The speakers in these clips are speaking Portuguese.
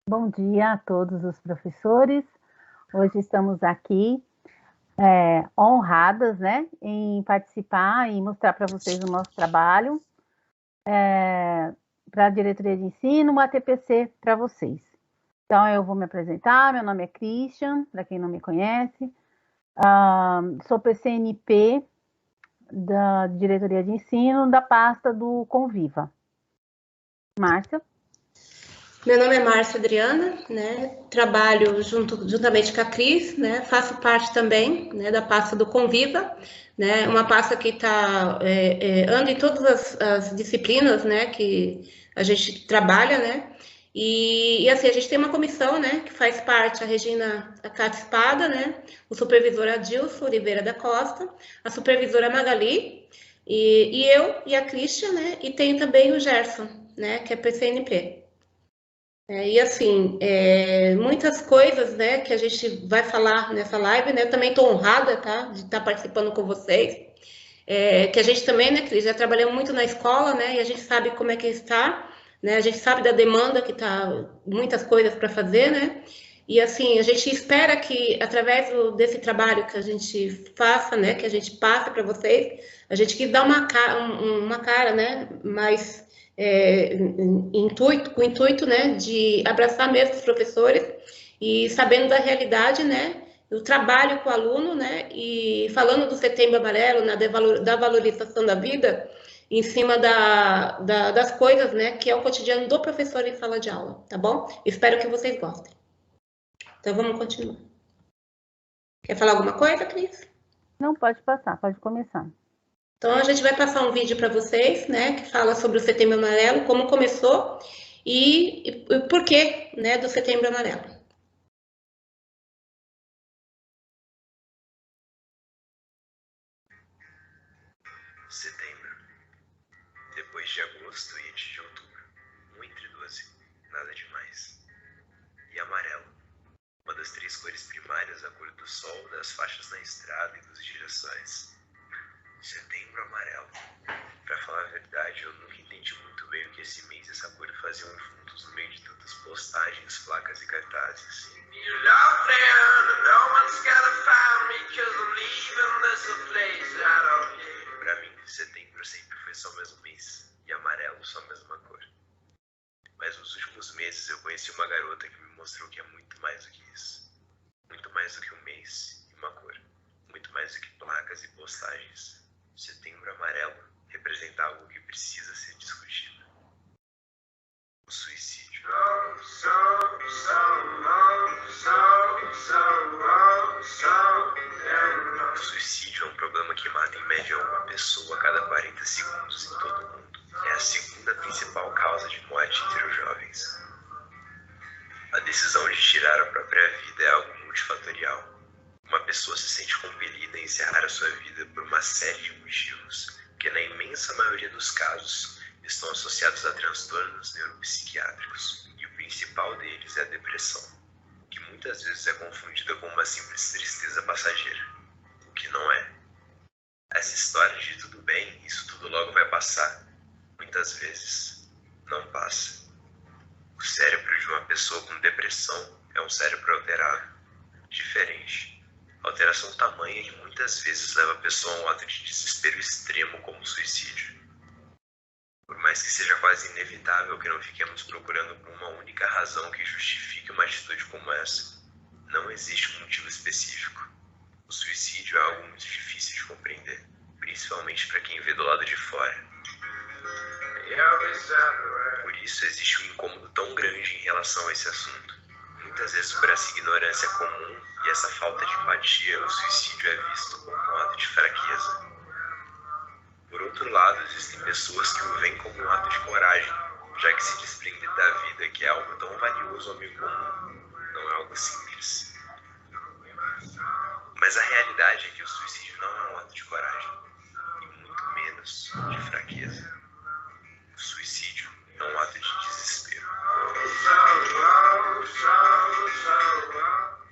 Bom dia a todos os professores. Hoje estamos aqui honradas, né, em participar e mostrar para vocês o nosso trabalho para a diretoria de ensino, uma TPC para vocês. Então, eu vou me apresentar. Meu nome é Christian, para quem não me conhece. Sou PCNP da diretoria de ensino, da pasta do Conviva. Márcia? Meu nome é Márcia Adriana, né? Trabalho juntamente com a Cris, né? Faço parte também, né, da pasta do Conviva, né? Uma pasta que anda em todas as disciplinas, né, que a gente trabalha, né? E assim, a gente tem uma comissão, né, que faz parte a Regina Acata Espada, né? O supervisor Adilson Oliveira da Costa, a supervisora Magali, e eu e a Christian, né? E tem também o Gerson, né, que é PCNP. E assim, muitas coisas, né, que a gente vai falar nessa live, né, eu também estou honrada, tá, de estar participando com vocês, que a gente também, né, Cris, já trabalhamos muito na escola, né, e a gente sabe como é que está, né, a gente sabe da demanda que está, muitas coisas para fazer, né, e assim, a gente espera que, através desse trabalho que a gente faça, né, que a gente passe para vocês, a gente quis dar uma cara, né, mais com o intuito, né, de abraçar mesmo os professores e sabendo da realidade, né, do trabalho com o aluno, né, e falando do Setembro Amarelo, né, da valorização da vida, em cima das coisas, né, que é o cotidiano do professor em sala de aula, tá bom? Espero que vocês gostem. Então, vamos continuar. Quer falar alguma coisa, Cris? Não, pode passar, pode começar. Então, a gente vai passar um vídeo para vocês, né, que fala sobre o Setembro Amarelo, como começou e o porquê, né, do Setembro Amarelo. Setembro. Depois de agosto e antes de outubro. 1 entre 12. Nada demais. E amarelo. Uma das 3 cores primárias, a cor do sol, das faixas na estrada e dos girassóis. Setembro amarelo. Pra falar a verdade, eu nunca entendi muito bem o que esse mês e essa cor faziam juntos no meio de tantas postagens, placas e cartazes. Pra mim, setembro sempre foi só mais um mês, e amarelo só a mesma cor. Mas nos últimos meses eu conheci uma garota que me mostrou que é muito mais do que isso. Muito mais do que um mês e uma cor. Muito mais do que placas e postagens. Setembro amarelo representa algo que precisa ser discutido. O suicídio. O suicídio é um problema que mata em média uma pessoa a cada 40 segundos em todo o mundo. É a segunda principal causa de morte entre os jovens. A decisão de tirar a própria vida é algo multifatorial. Uma pessoa se sente compelida a encerrar a sua vida por uma série de motivos, que na imensa maioria dos casos estão associados a transtornos neuropsiquiátricos, e o principal deles é a depressão, que muitas vezes é confundida com uma simples tristeza passageira, o que não é. Essa história de tudo bem, isso tudo logo vai passar, muitas vezes não passa. O cérebro de uma pessoa com depressão é um cérebro alterado, diferente. Alteração tamanha que muitas vezes leva a pessoa a um ato de desespero extremo como o suicídio. Por mais que seja quase inevitável que não fiquemos procurando por uma única razão que justifique uma atitude como essa, não existe um motivo específico. O suicídio é algo muito difícil de compreender, principalmente para quem vê do lado de fora. Por isso existe um incômodo tão grande em relação a esse assunto. Muitas vezes, por essa ignorância comum e essa falta de empatia, o suicídio é visto como um ato de fraqueza. Por outro lado, existem pessoas que o veem como um ato de coragem, já que se desprender da vida, que é algo tão valioso ao meio comum, não é algo simples. Mas a realidade é que o suicídio não é um ato de coragem, e muito menos de fraqueza. O suicídio é um ato de desespero.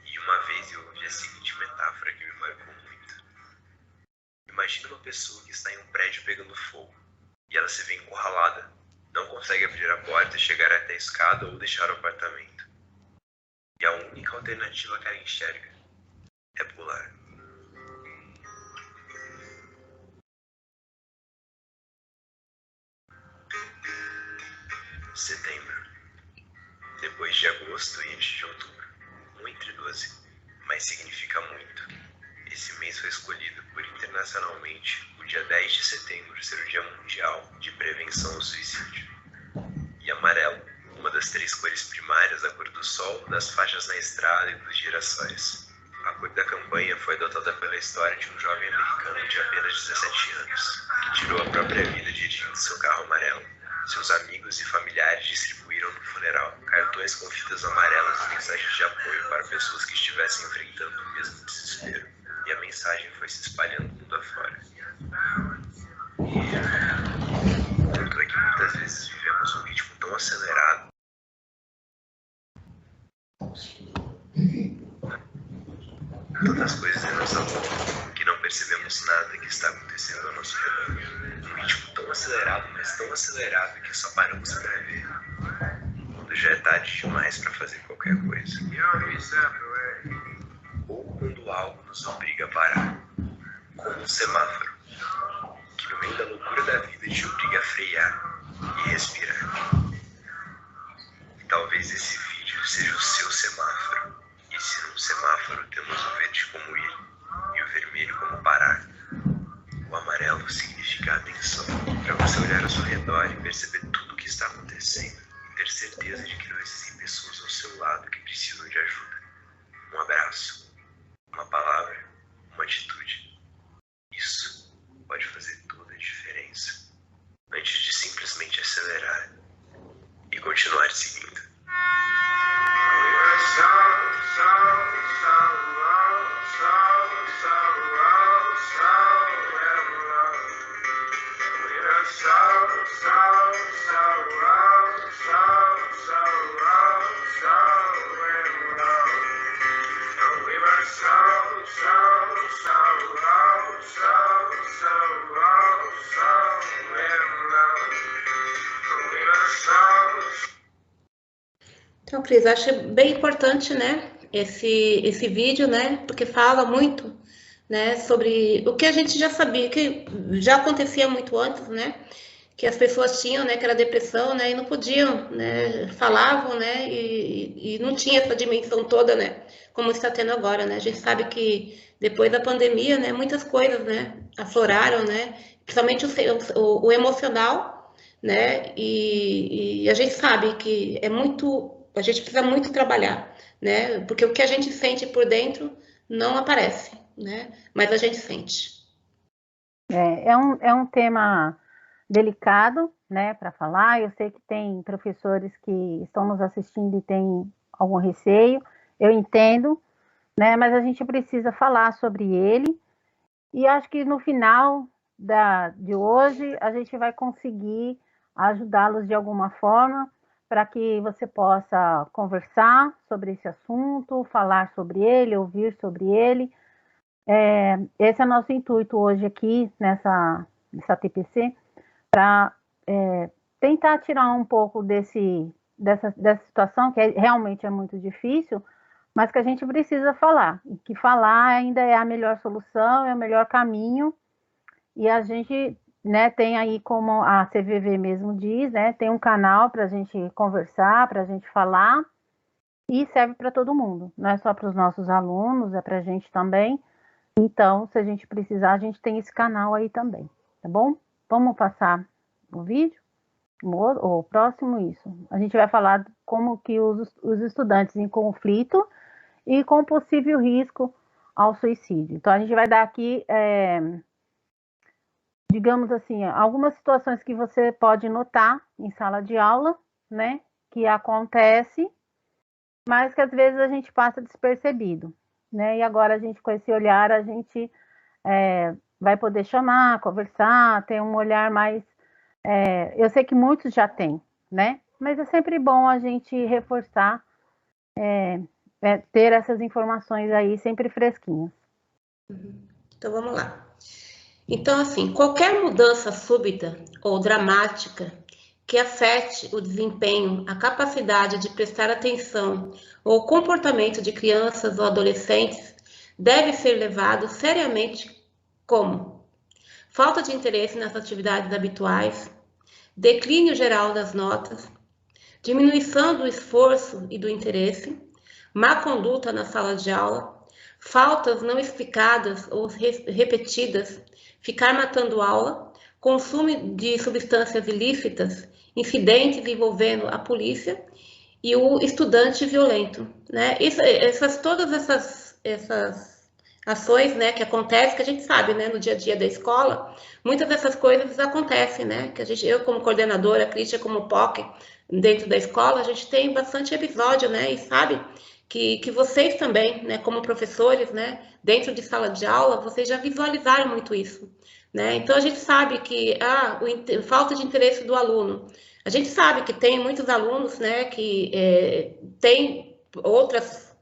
E uma vez eu ouvi a seguinte metáfora que me marcou muito. Imagina uma pessoa que está em um prédio pegando fogo, e ela se vê encurralada, não consegue abrir a porta, chegar até a escada ou deixar o apartamento. E a única alternativa que ela enxerga é pular. Setembro. Depois de agosto e antes de outubro. 1 entre 12. Mas significa muito. Esse mês foi escolhido por internacionalmente o dia 10 de setembro ser o Dia Mundial de Prevenção ao Suicídio. E amarelo, uma das 3 cores primárias da cor do sol, das faixas na estrada e dos girassóis. A cor da campanha foi adotada pela história de um jovem americano de apenas 17 anos, que tirou a própria vida dirigindo seu carro amarelo. Seus amigos e familiares distribuíram no funeral cartões com fitas amarelas e mensagens de apoio para pessoas que estivessem enfrentando o mesmo desespero. E a mensagem foi se espalhando mundo afora. O ponto é que muitas vezes vivemos um ritmo tão acelerado tantas coisas em nossa volta que não percebemos nada que está acontecendo ao nosso redor. Um ritmo tão acelerado, mas tão acelerado que só paramos para ver quando já é tarde demais para fazer qualquer coisa. Ou quando algo nos obriga a parar, como um semáforo, que no meio da loucura da vida te obriga a frear e respirar. E talvez esse vídeo seja o seu semáforo. E se num semáforo temos o verde como ir e o vermelho como parar, o amarelo significa atenção, para você olhar ao seu redor e perceber tudo o que está acontecendo e ter certeza de que não existem pessoas ao seu lado que precisam de ajuda. Um abraço, uma palavra, uma atitude. Isso pode fazer toda a diferença, antes de simplesmente acelerar e continuar seguindo. Então, Cris, eu acho bem importante, né, esse vídeo, né, porque fala muito, né, sobre o que a gente já sabia, que já acontecia muito antes, né, que as pessoas tinham, né, que era depressão, né, e não podiam, né, falavam, né, e não tinha essa dimensão toda, né, como está tendo agora, né. A gente sabe que depois da pandemia, né, muitas coisas, né, afloraram, né, principalmente o emocional, né, e a gente sabe que é muito, a gente precisa muito trabalhar, né, porque o que a gente sente por dentro não aparece, né, mas a gente sente. É um tema delicado, né, para falar. Eu sei que tem professores que estão nos assistindo e têm algum receio, eu entendo, né, mas a gente precisa falar sobre ele, e acho que no final de hoje a gente vai conseguir ajudá-los de alguma forma, para que você possa conversar sobre esse assunto, falar sobre ele, ouvir sobre ele. Esse é o nosso intuito hoje aqui nessa TPC, para tentar tirar um pouco dessa situação, que realmente é muito difícil, mas que a gente precisa falar, e que falar ainda é a melhor solução, é o melhor caminho, e a gente, né, tem aí, como a CVV mesmo diz, né, tem um canal para a gente conversar, para a gente falar, e serve para todo mundo, não é só para os nossos alunos, é para a gente também. Então, se a gente precisar, a gente tem esse canal aí também, tá bom? Vamos passar o vídeo? O próximo, isso. A gente vai falar como que os estudantes em conflito e com possível risco ao suicídio. Então, a gente vai dar aqui, digamos assim, algumas situações que você pode notar em sala de aula, né? Que acontece, mas que às vezes a gente passa despercebido, né? E agora a gente, com esse olhar, a gente vai poder chamar, conversar, ter um olhar mais... eu sei que muitos já têm, né? Mas é sempre bom a gente reforçar, ter essas informações aí sempre fresquinhas. Então, vamos lá. Então, assim, qualquer mudança súbita ou dramática que afete o desempenho, a capacidade de prestar atenção ou comportamento de crianças ou adolescentes deve ser levado seriamente como falta de interesse nas atividades habituais, declínio geral das notas, diminuição do esforço e do interesse, má conduta na sala de aula, faltas não explicadas ou repetidas, ficar matando aula, consumo de substâncias ilícitas, incidentes envolvendo a polícia e o estudante violento, né? Todas essas ações, né, que acontecem, que a gente sabe, né, no dia a dia da escola, muitas dessas coisas acontecem, né, eu como coordenadora, a Cristia como POC, dentro da escola, a gente tem bastante episódio, né, e sabe que vocês também, né, como professores, né, dentro de sala de aula, vocês já visualizaram muito isso, né, então a gente sabe que, falta de interesse do aluno, a gente sabe que tem muitos alunos, né, que tem outras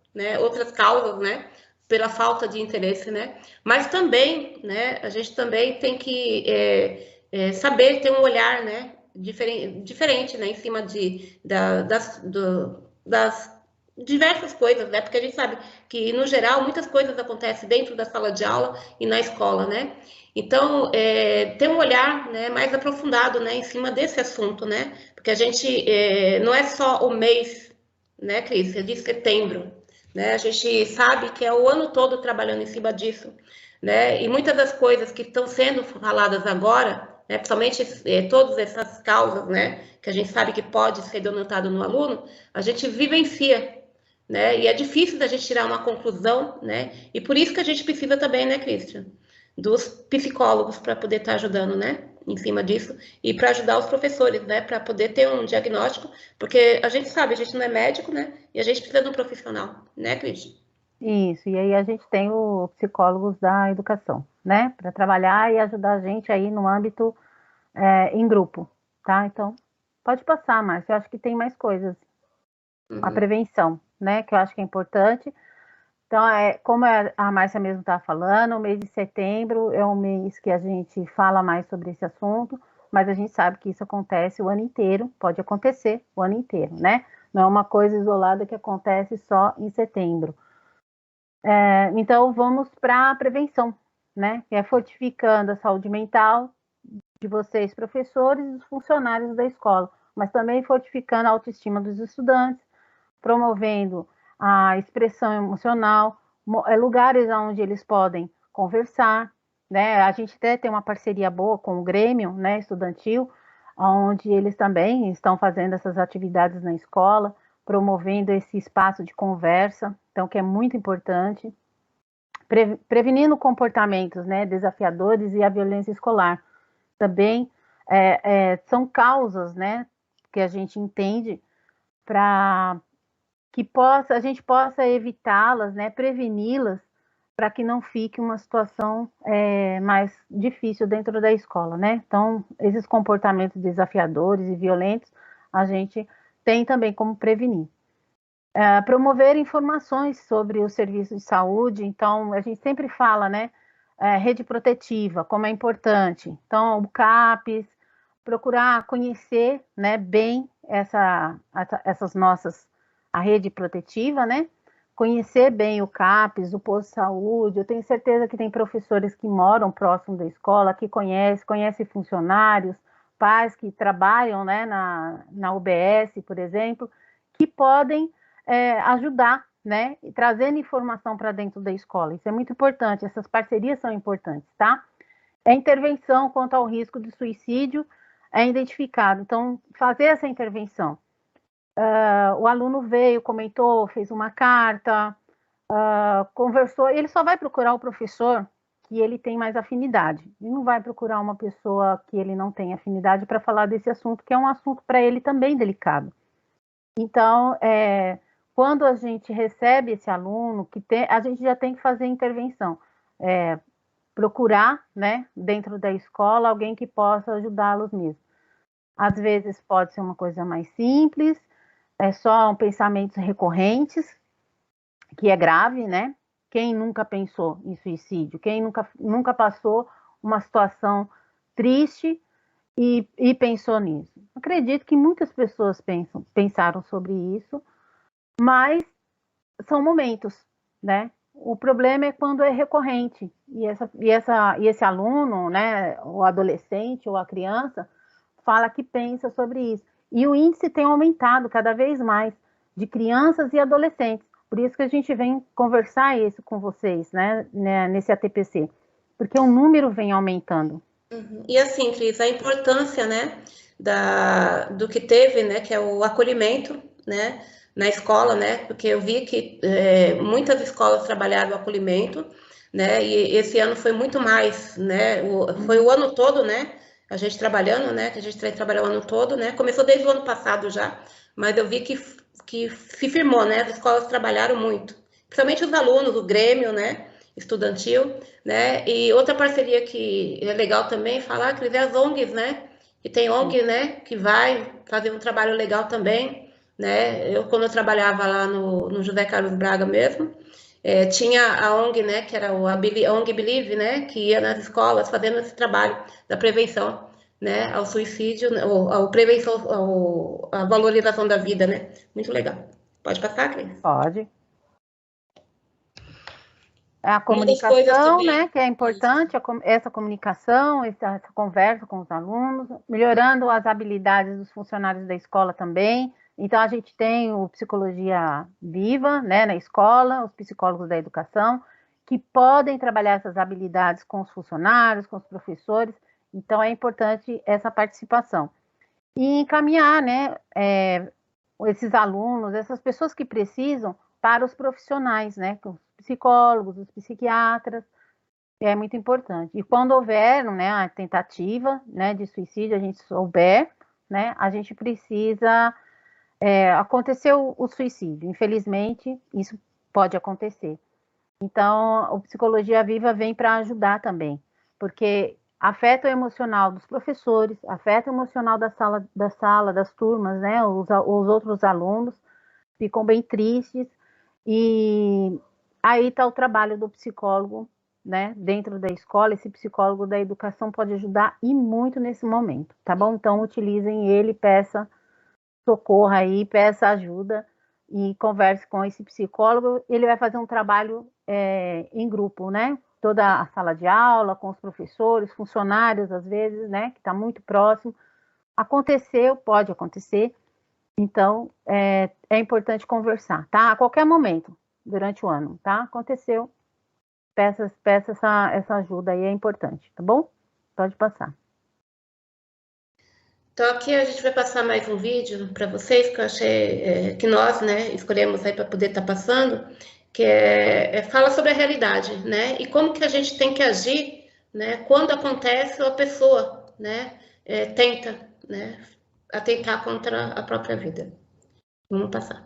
causas, né, pela falta de interesse, né? Mas também, né? A gente também tem que saber ter um olhar, né? Diferente, né? Em cima das diversas coisas, né? Porque a gente sabe que, no geral, muitas coisas acontecem dentro da sala de aula e na escola, né? Então, ter um olhar, né, mais aprofundado, né, em cima desse assunto, né? Porque a gente não é só o mês, né, Cris? É de setembro, né? A gente sabe que é o ano todo trabalhando em cima disso, né? E muitas das coisas que estão sendo faladas agora, né, principalmente todas essas causas, né, que a gente sabe que pode ser denotado no aluno, a gente vivencia, né? E é difícil da gente tirar uma conclusão, né? E por isso que a gente precisa também, né, Christian, dos psicólogos para poder estar ajudando, né? Em cima disso, e para ajudar os professores, né? Para poder ter um diagnóstico, porque a gente sabe, a gente não é médico, né? E a gente precisa de um profissional, né, Cris? Isso, e aí a gente tem os psicólogos da educação, né? Para trabalhar e ajudar a gente aí no âmbito em grupo, tá? Então, pode passar, Márcia, eu acho que tem mais coisas. A prevenção, né? Que eu acho que é importante. Então, como a Márcia mesmo está falando, o mês de setembro é um mês que a gente fala mais sobre esse assunto, mas a gente sabe que isso acontece o ano inteiro, pode acontecer o ano inteiro, né? Não é uma coisa isolada que acontece só em setembro. Então, vamos para a prevenção, né? Que é fortificando a saúde mental de vocês, professores e dos funcionários da escola, mas também fortificando a autoestima dos estudantes, promovendo a expressão emocional, lugares onde eles podem conversar, né? A gente até tem uma parceria boa com o Grêmio, né, estudantil, onde eles também estão fazendo essas atividades na escola, promovendo esse espaço de conversa, então que é muito importante, prevenindo comportamentos, né, desafiadores e a violência escolar. Também são causas, né, que a gente entende para que a gente possa evitá-las, né, preveni-las, para que não fique uma situação mais difícil dentro da escola, né? Então, esses comportamentos desafiadores e violentos, a gente tem também como prevenir. Promover informações sobre os serviços de saúde, então, a gente sempre fala, né, rede protetiva, como é importante. Então, o CAPES, procurar conhecer, né, bem essas nossas, a rede protetiva, né? Conhecer bem o CAPES, o posto de saúde. Eu tenho certeza que tem professores que moram próximo da escola, que conhecem funcionários, pais que trabalham, né, na UBS, por exemplo, que podem ajudar, né, trazendo informação para dentro da escola. Isso é muito importante, essas parcerias são importantes, tá? A intervenção quanto ao risco de suicídio é identificado. Então, fazer essa intervenção. O aluno veio, comentou, fez uma carta, conversou, ele só vai procurar o professor que ele tem mais afinidade. Ele não vai procurar uma pessoa que ele não tem afinidade para falar desse assunto, que é um assunto para ele também delicado. Então, quando a gente recebe esse aluno, a gente já tem que fazer intervenção. Procurar, né, dentro da escola, alguém que possa ajudá-los mesmo. Às vezes pode ser uma coisa mais simples, só pensamentos recorrentes, que é grave, né? Quem nunca pensou em suicídio? Quem nunca passou uma situação triste e pensou nisso? acredito que muitas pessoas pensaram sobre isso, mas são momentos, né? O problema é quando é recorrente e esse aluno, né, o adolescente ou a criança, fala que pensa sobre isso. E o índice tem aumentado cada vez mais de crianças e adolescentes. Por isso que a gente vem conversar isso com vocês, né, nesse ATPC, porque o número vem aumentando. E assim, Cris, a importância, né, do que teve, né, que é o acolhimento, né, na escola, né, porque eu vi que muitas escolas trabalharam o acolhimento, né, e esse ano foi muito mais, né, foi o ano todo, né, a gente trabalhando, né, que a gente trabalhou o ano todo, né, começou desde o ano passado já, mas eu vi que se firmou, né, as escolas trabalharam muito, principalmente os alunos, o Grêmio, né, estudantil, né? E outra parceria que é legal também falar, que é as ONGs, né? Que tem ONG, né? Que vai fazer um trabalho legal também, né? Quando eu trabalhava lá no José Carlos Braga mesmo, tinha a ONG, né? Que era a ONG Believe, né? Que ia nas escolas fazendo esse trabalho da prevenção, né? Ao suicídio, ao prevenção, à valorização da vida, né? Muito legal. Pode passar, Cris? Pode. A Uma das coisas comunicação, também, né, que é importante, essa comunicação, essa conversa com os alunos, melhorando as habilidades dos funcionários da escola também. Então, a gente tem o Psicologia Viva, né, na escola, os psicólogos da educação, que podem trabalhar essas habilidades com os funcionários, com os professores. Então, é importante essa participação. E encaminhar, né, esses alunos, essas pessoas que precisam, para os profissionais, né, os psicólogos, os psiquiatras, é muito importante. E quando houver, né, a tentativa, né, de suicídio, a gente souber, né, a gente precisa, aconteceu o suicídio, infelizmente, isso pode acontecer. Então, o Psicologia Viva vem para ajudar também, porque afeta o emocional dos professores, afeta o emocional das turmas, né, os outros alunos ficam bem tristes, e aí está o trabalho do psicólogo, né, dentro da escola. Esse psicólogo da educação pode ajudar e muito nesse momento, tá bom? Então, utilizem ele, peça socorro aí, peça ajuda e converse com esse psicólogo. Ele vai fazer um trabalho em grupo, né? Toda a sala de aula, com os professores, funcionários, às vezes, né? Que está muito próximo. Aconteceu, pode acontecer. Então, é importante conversar, tá? A qualquer momento, durante o ano, tá? Aconteceu, peça essa ajuda aí, é importante, tá bom? Pode passar. Então, aqui a gente vai passar mais um vídeo para vocês, que eu achei que nós, né, escolhemos aí para poder estar passando, que fala sobre a realidade, né, e como que a gente tem que agir, né, quando acontece ou a pessoa, né, tenta, né, atentar contra a própria vida. Vamos passar.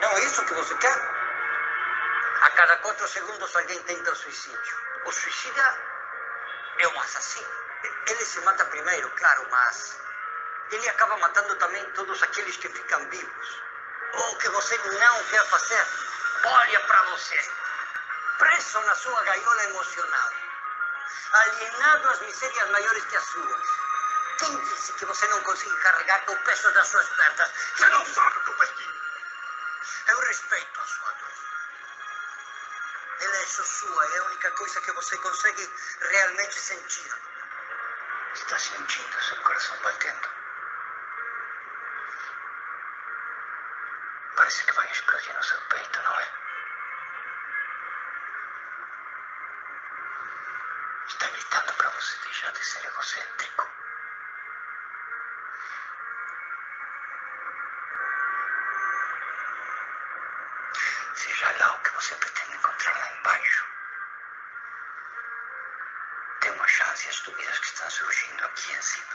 Não é isso que você quer? A cada 4 segundos alguém tenta o suicídio. O suicida é um assassino. Ele se mata primeiro, claro, mas ele acaba matando também todos aqueles que ficam vivos. O que você não quer fazer, olha para você. Preso na sua gaiola emocional. Alienado às misérias maiores que as suas. Quem disse que você não consegue carregar o peso das suas pernas? Você não sabe como é que... Eu respeito a sua dor. Ela é só sua, é a única coisa que você consegue realmente sentir. Está sentindo seu coração batendo? Parece que vai explodir no seu peito, não é? Está gritando para você deixar de ser egocêntrico. Seja lá o que você pretende encontrar lá embaixo. Tem uma chance as dúvidas que estão surgindo aqui em cima.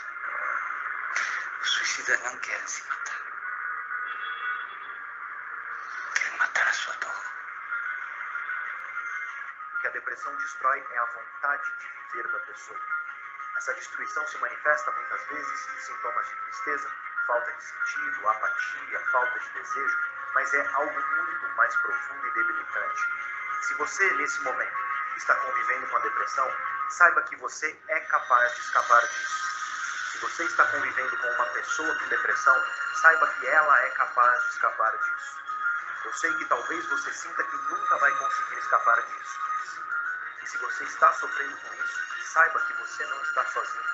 Os suicidas não querem se matar. matar a sua dor. O que a depressão destrói é a vontade de viver da pessoa. Essa destruição se manifesta muitas vezes em sintomas de tristeza, falta de sentido, apatia, falta de desejo, mas é algo muito mais profundo e debilitante. Se você, nesse momento, está convivendo com a depressão, saiba que você é capaz de escapar disso. Se você está convivendo com uma pessoa com depressão, saiba que ela é capaz de escapar disso. Eu sei que talvez você sinta que nunca vai conseguir escapar disso. E se você está sofrendo com isso, saiba que você não está sozinho.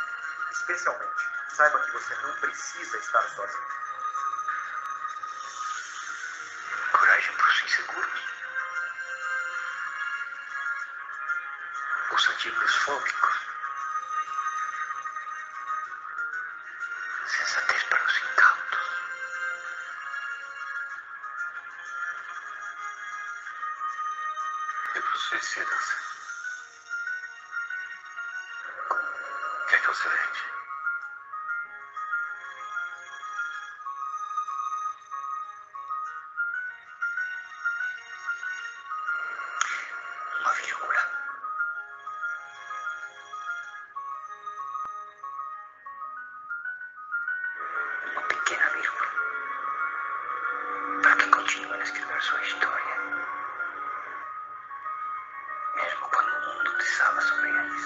Especialmente, saiba que você não precisa estar sozinho. Coragem para os inseguros. Os antigos fóbicos. Sensatez para os incautos. E para os suicidas. Quer que eu se vende? Uma vírgula. Uma pequena vírgula. Para que continue a escrever sua história. Mesmo quando o mundo desaba sobre eles.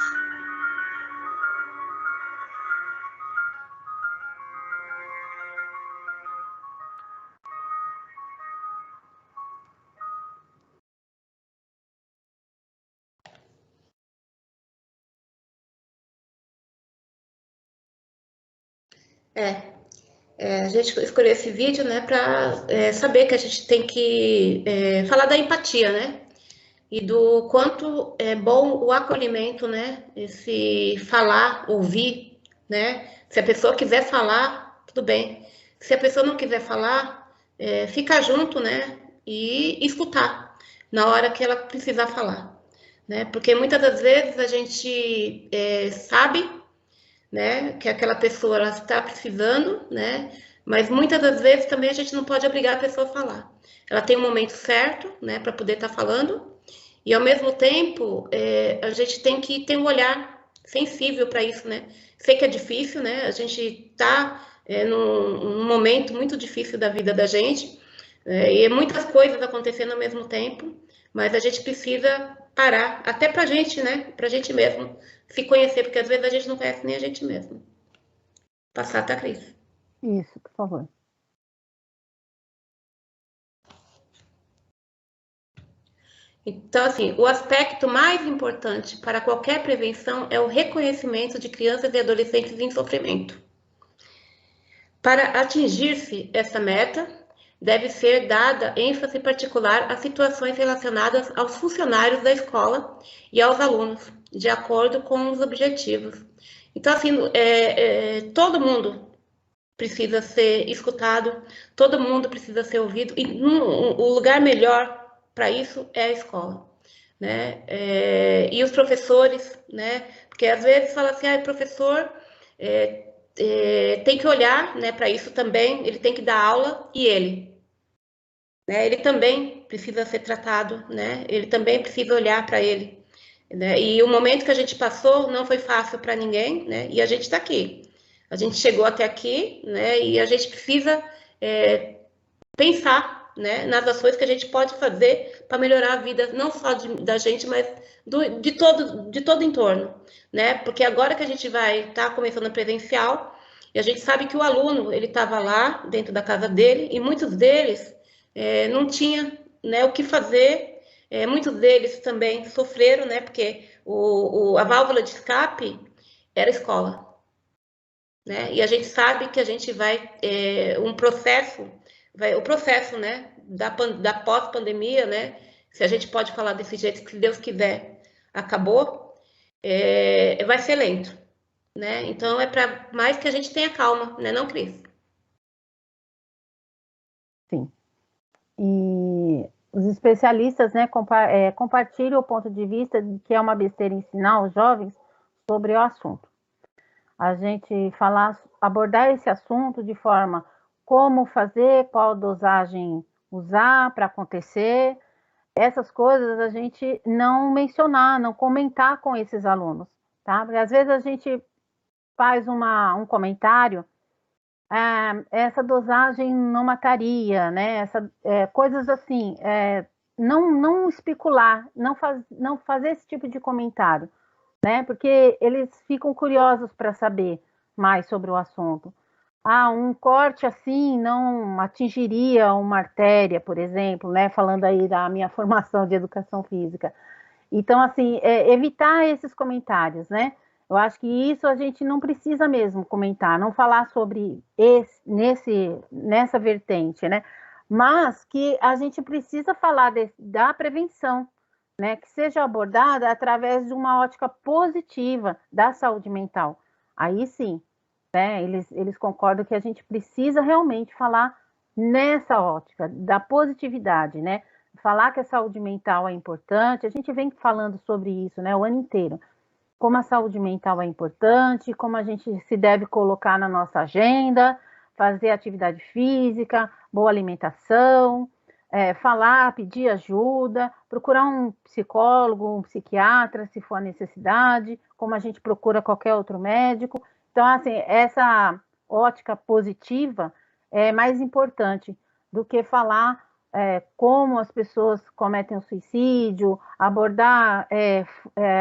A gente escolheu esse vídeo, né, para saber que a gente tem que falar da empatia, né, e do quanto é bom o acolhimento, né, esse falar, ouvir, né, se a pessoa quiser falar, tudo bem, se a pessoa não quiser falar, ficar junto, né, e escutar na hora que ela precisar falar, né, porque muitas das vezes a gente sabe, né, que aquela pessoa ela está precisando, né, mas muitas das vezes também a gente não pode obrigar a pessoa a falar. Ela tem um momento certo, né, para poder estar falando, e ao mesmo tempo a gente tem que ter um olhar sensível para isso, né. Sei que é difícil, né, a gente está num momento muito difícil da vida da gente, e muitas coisas acontecendo ao mesmo tempo, mas a gente precisa parar, até para a gente, né, para a gente mesmo se conhecer, porque às vezes a gente não conhece nem a gente mesmo. Passar, tá, Cris? Isso, por favor. Então, assim, o aspecto mais importante para qualquer prevenção é o reconhecimento de crianças e adolescentes em sofrimento. Para atingir-se essa meta, deve ser dada ênfase particular às situações relacionadas aos funcionários da escola e aos alunos, de acordo com os objetivos. Então, assim, todo mundo precisa ser escutado, todo mundo precisa ser ouvido, e o lugar melhor para isso é a escola, né? E os professores, né? Porque às vezes fala assim, professor tem que olhar, né, para isso também, ele tem que dar aula, e ele, né? Ele também precisa ser tratado, né? Ele também precisa olhar para ele, né? E o momento que a gente passou não foi fácil para ninguém, né? E a gente está aqui. A gente chegou até aqui, né? E a gente precisa pensar, né, nas ações que a gente pode fazer para melhorar a vida, não só da gente, mas de todo o entorno, né? Porque agora que a gente vai estar começando presencial, e a gente sabe que o aluno, ele estava lá dentro da casa dele, e muitos deles não tinham, né, o que fazer, muitos deles também sofreram, né? Porque a válvula de escape era a escola. Né? E a gente sabe que a gente vai o processo, né, da pós-pandemia, né, se a gente pode falar desse jeito, que se Deus quiser, acabou, vai ser lento, né? Então é para mais que a gente tenha calma, né, não, Cris? Sim. E os especialistas, né, compartilham o ponto de vista de que é uma besteira ensinar os jovens sobre o assunto. A gente abordar esse assunto de forma como fazer, qual dosagem usar para acontecer, essas coisas a gente não mencionar, não comentar com esses alunos, tá? Porque às vezes a gente faz um comentário, essa dosagem não mataria, né? Coisas assim, não especular, não fazer esse tipo de comentário, né? Porque eles ficam curiosos para saber mais sobre o assunto. Um corte assim não atingiria uma artéria, por exemplo, né? Falando aí da minha formação de educação física. Então, assim, evitar esses comentários, né? Eu acho que isso a gente não precisa mesmo comentar, não falar sobre nessa vertente, né? Mas que a gente precisa falar da prevenção, né? Que seja abordada através de uma ótica positiva da saúde mental. Aí sim, né? Eles concordam que a gente precisa realmente falar nessa ótica da positividade, né? Falar que a saúde mental é importante, a gente vem falando sobre isso, né, o ano inteiro. Como a saúde mental é importante, como a gente se deve colocar na nossa agenda, fazer atividade física, boa alimentação, falar, pedir ajuda, procurar um psicólogo, um psiquiatra, se for a necessidade, como a gente procura qualquer outro médico. Então, assim, essa ótica positiva é mais importante do que falar como as pessoas cometem o suicídio, abordar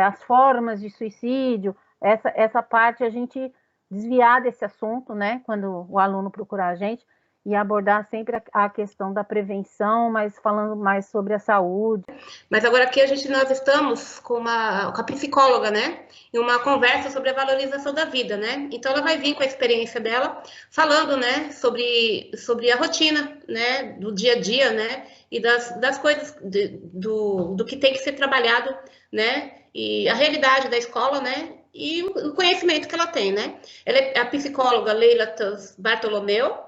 as formas de suicídio, essa parte a gente desviar desse assunto, né, quando o aluno procurar a gente, e abordar sempre a questão da prevenção, mas falando mais sobre a saúde. Mas agora aqui nós estamos com a psicóloga, né, em uma conversa sobre a valorização da vida, né, então ela vai vir com a experiência dela, falando, né, sobre a rotina, né, do dia a dia, né, e das coisas, do que tem que ser trabalhado, né, e a realidade da escola, né, e o conhecimento que ela tem, né. Ela é a psicóloga Leila Bartolomeu.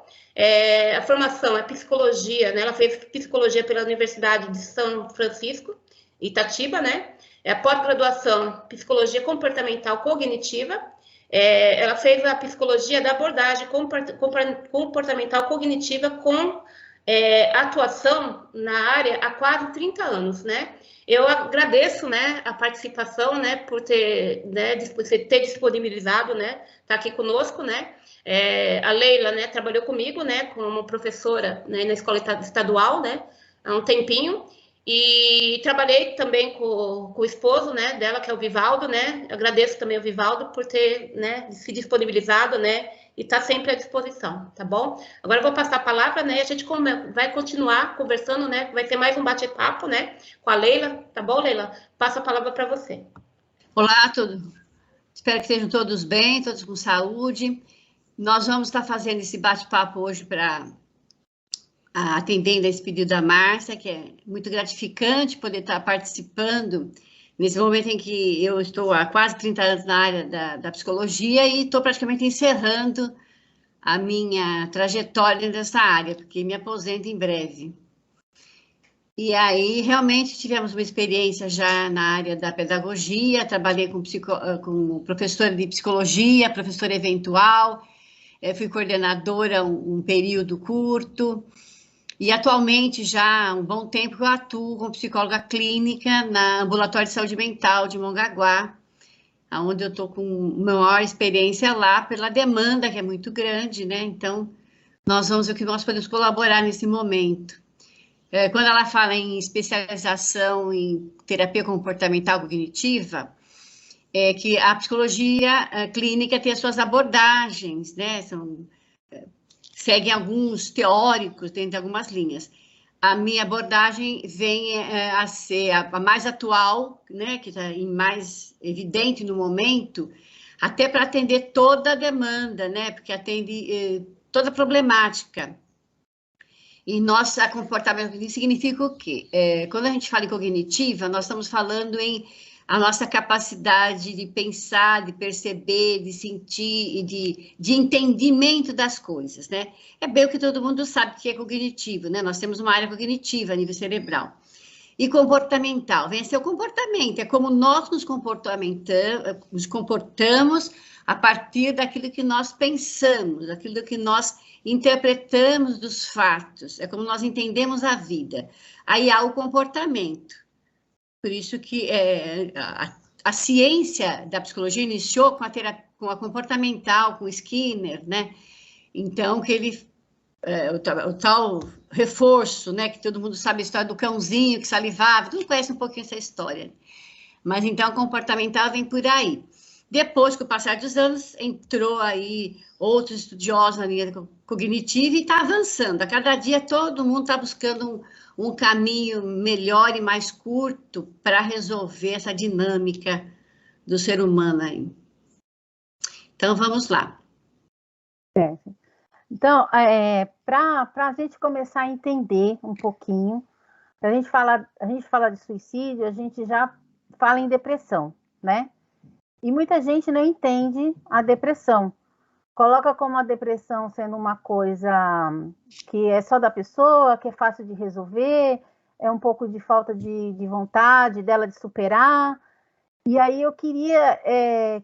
A formação é psicologia, né? Ela fez psicologia pela Universidade de São Francisco, Itatiba, né? A pós-graduação, psicologia comportamental cognitiva. Ela fez a psicologia da abordagem comportamental cognitiva com atuação na área há quase 30 anos, né? Eu agradeço, né, a participação, né, por ter disponibilizado, né, tá aqui conosco, né. A Leila, né, trabalhou comigo, né, como professora, né, na escola estadual, né, há um tempinho, e trabalhei também com o esposo, né, dela, que é o Vivaldo, né. Eu agradeço também ao Vivaldo por ter, né, se disponibilizado, né, e está sempre à disposição, tá bom? Agora eu vou passar a palavra, né? A gente vai continuar conversando, né? Vai ter mais um bate-papo, né? Com a Leila, tá bom, Leila? Passo a palavra para você. Olá a todos. Espero que estejam todos bem, todos com saúde. Nós vamos estar fazendo esse bate-papo hoje atendendo a esse pedido da Márcia, que é muito gratificante poder estar participando nesse momento em que eu estou há quase 30 anos na área da psicologia e estou praticamente encerrando a minha trajetória nessa área, porque me aposento em breve. E aí, realmente, tivemos uma experiência já na área da pedagogia, trabalhei com professora de psicologia, professora eventual, fui coordenadora um período curto, e atualmente, já há um bom tempo, eu atuo como psicóloga clínica na Ambulatório de Saúde Mental de Mongaguá, onde eu estou com maior experiência lá, pela demanda, que é muito grande, né? Então, nós vamos ver o que nós podemos colaborar nesse momento. Quando ela fala em especialização em terapia comportamental cognitiva, é que a psicologia clínica tem as suas abordagens, né? Seguem alguns teóricos dentro de algumas linhas. A minha abordagem vem a ser a mais atual, né, que está mais evidente no momento, até para atender toda a demanda, né, porque atende toda a problemática. E nossa comportamento cognitivo significa o quê? Quando a gente fala em cognitiva, nós estamos falando em a nossa capacidade de pensar, de perceber, de sentir e de entendimento das coisas, né? É bem o que todo mundo sabe que é cognitivo, né? Nós temos uma área cognitiva a nível cerebral. E comportamental, vem a ser o comportamento, é como nós nos comportamos a partir daquilo que nós pensamos, daquilo que nós interpretamos dos fatos, é como nós entendemos a vida. Aí há o comportamento. Por isso que a ciência da psicologia iniciou com a comportamental, com Skinner, né? Então, que ele, o tal reforço, né? Que todo mundo sabe a história do cãozinho que salivava, todo mundo conhece um pouquinho essa história. Mas, então, comportamental vem por aí. Depois, com o passar dos anos, entrou aí outros estudiosos na linha cognitiva e está avançando. A cada dia, todo mundo está buscando um caminho melhor e mais curto para resolver essa dinâmica do ser humano aí. Então, vamos lá. Então, para a gente começar a entender um pouquinho, a gente fala de suicídio, a gente já fala em depressão, né? E muita gente não entende a depressão. Coloca como a depressão sendo uma coisa que é só da pessoa, que é fácil de resolver, é um pouco de falta de vontade dela de superar. E aí eu queria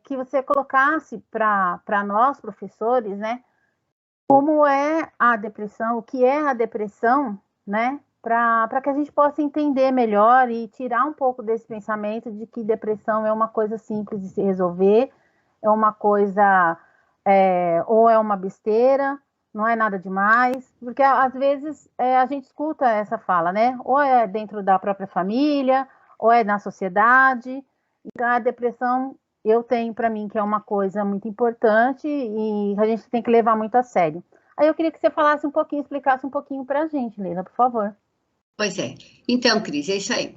que você colocasse para nós, professores, né, como é a depressão, o que é a depressão, né, para que a gente possa entender melhor e tirar um pouco desse pensamento de que depressão é uma coisa simples de se resolver, é uma coisa, ou é uma besteira, não é nada demais, porque às vezes a gente escuta essa fala, né? Ou é dentro da própria família, ou é na sociedade. Então a depressão, eu tenho para mim que é uma coisa muito importante e a gente tem que levar muito a sério. Aí eu queria que você falasse um pouquinho, explicasse um pouquinho para a gente, Leila, por favor. Pois é. Então, Cris, é isso aí.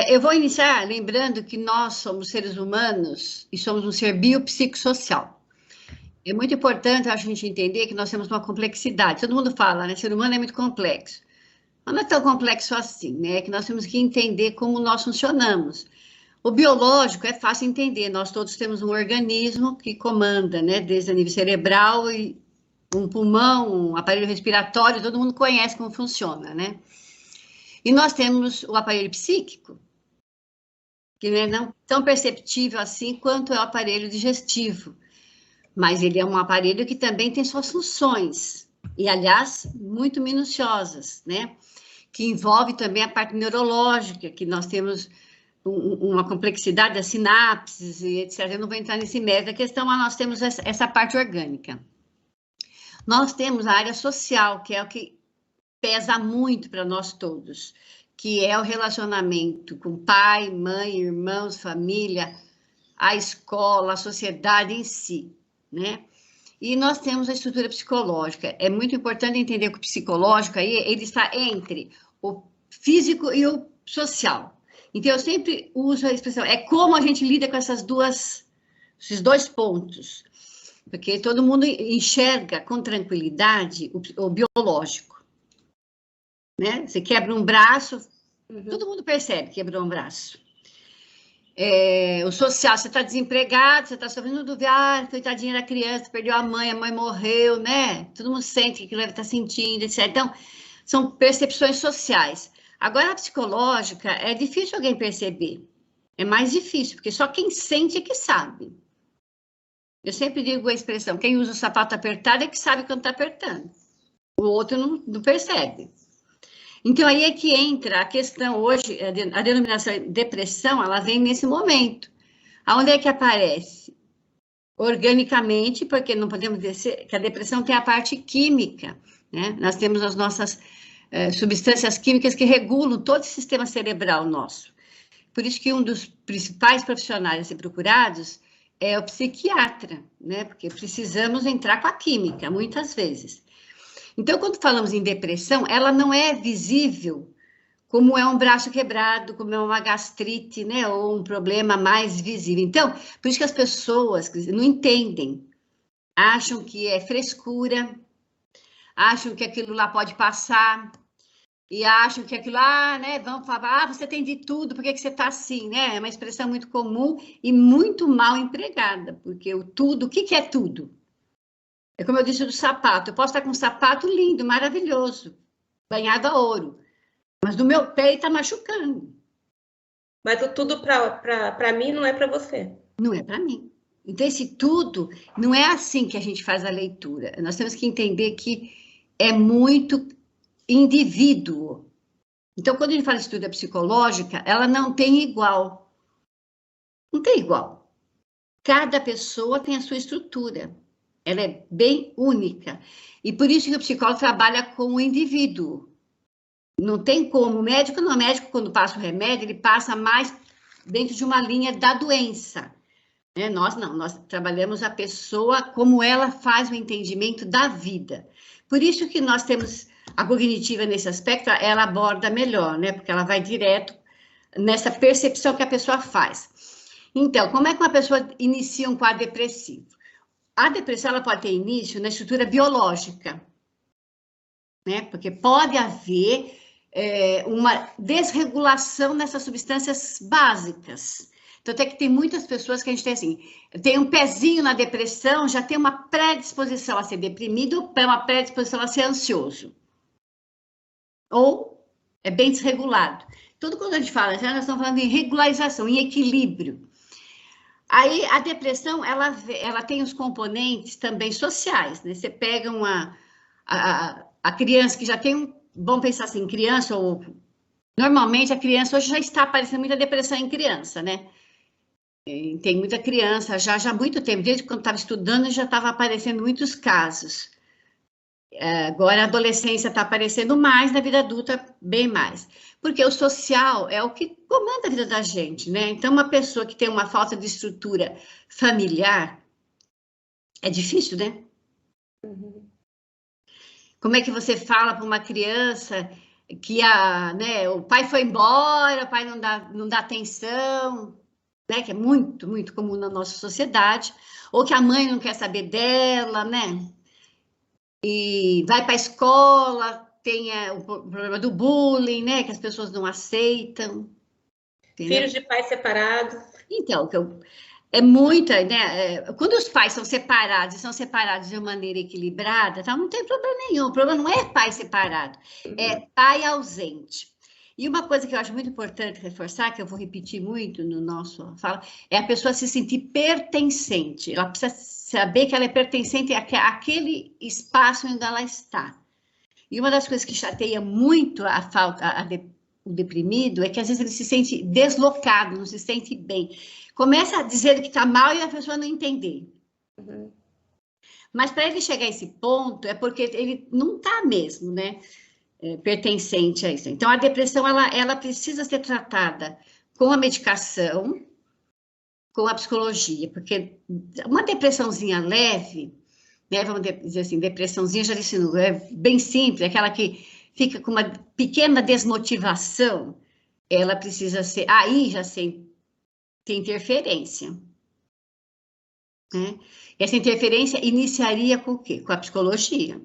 Eu vou iniciar lembrando que nós somos seres humanos e somos um ser biopsicossocial. É muito importante, acho, a gente entender que nós temos uma complexidade. Todo mundo fala, né? Ser humano é muito complexo. Mas não é tão complexo assim, né? É que nós temos que entender como nós funcionamos. O biológico é fácil entender. Nós todos temos um organismo que comanda, né? Desde a nível cerebral e um pulmão, um aparelho respiratório, todo mundo conhece como funciona, né? E nós temos o aparelho psíquico, que não é não tão perceptível assim quanto é o aparelho digestivo, mas ele é um aparelho que também tem suas funções, e aliás, muito minuciosas, né? Que envolve também a parte neurológica, que nós temos uma complexidade das sinapses e etc. Eu não vou entrar nesse mérito da questão, mas nós temos essa parte orgânica. Nós temos a área social, que é o que pesa muito para nós todos, que é o relacionamento com pai, mãe, irmãos, família, a escola, a sociedade em si, né? E nós temos a estrutura psicológica. É muito importante entender que o psicológico aí, ele está entre o físico e o social. Então, eu sempre uso a expressão, é como a gente lida com esses dois pontos, porque todo mundo enxerga com tranquilidade o biológico. Né? Você quebra um braço, todo mundo percebe que quebrou um braço. O social, você está desempregado, você está sofrendo do coitadinha da criança, perdeu a mãe morreu, né? Todo mundo sente que ele está sentindo, etc. Então, são percepções sociais. Agora, a psicológica, é difícil alguém perceber. É mais difícil, porque só quem sente é que sabe. Eu sempre digo a expressão, quem usa o sapato apertado é que sabe quando está apertando. O outro não percebe. Então, aí é que entra a questão hoje, a denominação depressão, ela vem nesse momento. Aonde é que aparece? Organicamente, porque não podemos dizer que a depressão tem a parte química, né? Nós temos as nossas substâncias químicas que regulam todo o sistema cerebral nosso. Por isso que um dos principais profissionais a ser procurados é o psiquiatra, né? Porque precisamos entrar com a química, muitas vezes. Então, quando falamos em depressão, ela não é visível como é um braço quebrado, como é uma gastrite, né? Ou um problema mais visível. Então, por isso que as pessoas não entendem, acham que é frescura, acham que aquilo lá pode passar, e acham que aquilo lá, né? Vão falar, você tem de tudo, por que você está assim, né? É uma expressão muito comum e muito mal empregada, porque o tudo, o que é tudo? É como eu disse do sapato, eu posso estar com um sapato lindo, maravilhoso, banhado a ouro, mas no meu pé está machucando. Mas o tudo para mim não é para você. Não é para mim. Então, esse tudo, não é assim que a gente faz a leitura. Nós temos que entender que é muito indivíduo. Então, quando a gente fala de estrutura psicológica, ela não tem igual. Não tem igual. Cada pessoa tem a sua estrutura. Ela é bem única. E por isso que o psicólogo trabalha com o indivíduo. Não tem como. O médico não é médico, quando passa o remédio, ele passa mais dentro de uma linha da doença. Né? Nós não, nós trabalhamos a pessoa como ela faz o entendimento da vida. Por isso que nós temos a cognitiva nesse aspecto, ela aborda melhor, né? Porque ela vai direto nessa percepção que a pessoa faz. Então, como é que uma pessoa inicia um quadro depressivo? A depressão ela pode ter início na estrutura biológica, né? Porque pode haver uma desregulação nessas substâncias básicas. Então, até que tem muitas pessoas que a gente tem assim, tem um pezinho na depressão, já tem uma predisposição a ser deprimido, uma predisposição a ser ansioso. Ou é bem desregulado. Tudo quando a gente fala, já nós estamos falando em regularização, em equilíbrio. Aí, a depressão, ela tem os componentes também sociais, né? Você pega a criança que já tem vamos pensar assim, criança, ou normalmente a criança hoje já está aparecendo muita depressão em criança, né? Tem muita criança, já há muito tempo, desde quando estava estudando, já estava aparecendo muitos casos. Agora a adolescência está aparecendo mais, na vida adulta, bem mais. Porque o social é o que comanda a vida da gente, né? Então, uma pessoa que tem uma falta de estrutura familiar, é difícil, né? Uhum. Como é que você fala para uma criança que né, o pai foi embora, o pai não dá atenção, né? Que é muito, muito comum na nossa sociedade, ou que a mãe não quer saber dela, né? E vai para a escola, tem o problema do bullying, né? Que as pessoas não aceitam. Entendeu? Filhos de pais separados. Então, é muita, né? Quando os pais são separados e são separados de uma maneira equilibrada, então não tem problema nenhum. O problema não é pai separado, é pai ausente. E uma coisa que eu acho muito importante reforçar, que eu vou repetir muito no nosso fala, é a pessoa se sentir pertencente. Ela precisa saber que ela é pertencente àquele espaço onde ela está. E uma das coisas que chateia muito o deprimido é que às vezes ele se sente deslocado, não se sente bem. Começa a dizer que está mal e a pessoa não entender. Uhum. Mas para ele chegar a esse ponto, é porque ele não está mesmo, né? Pertencente a isso. Então, a depressão, ela precisa ser tratada com a medicação, com a psicologia, porque uma depressãozinha leve, né? Vamos dizer assim, depressãozinha, já disse, é bem simples, aquela que fica com uma pequena desmotivação, ela precisa ser, aí já tem interferência. Né? E essa interferência iniciaria com o quê? Com a psicologia.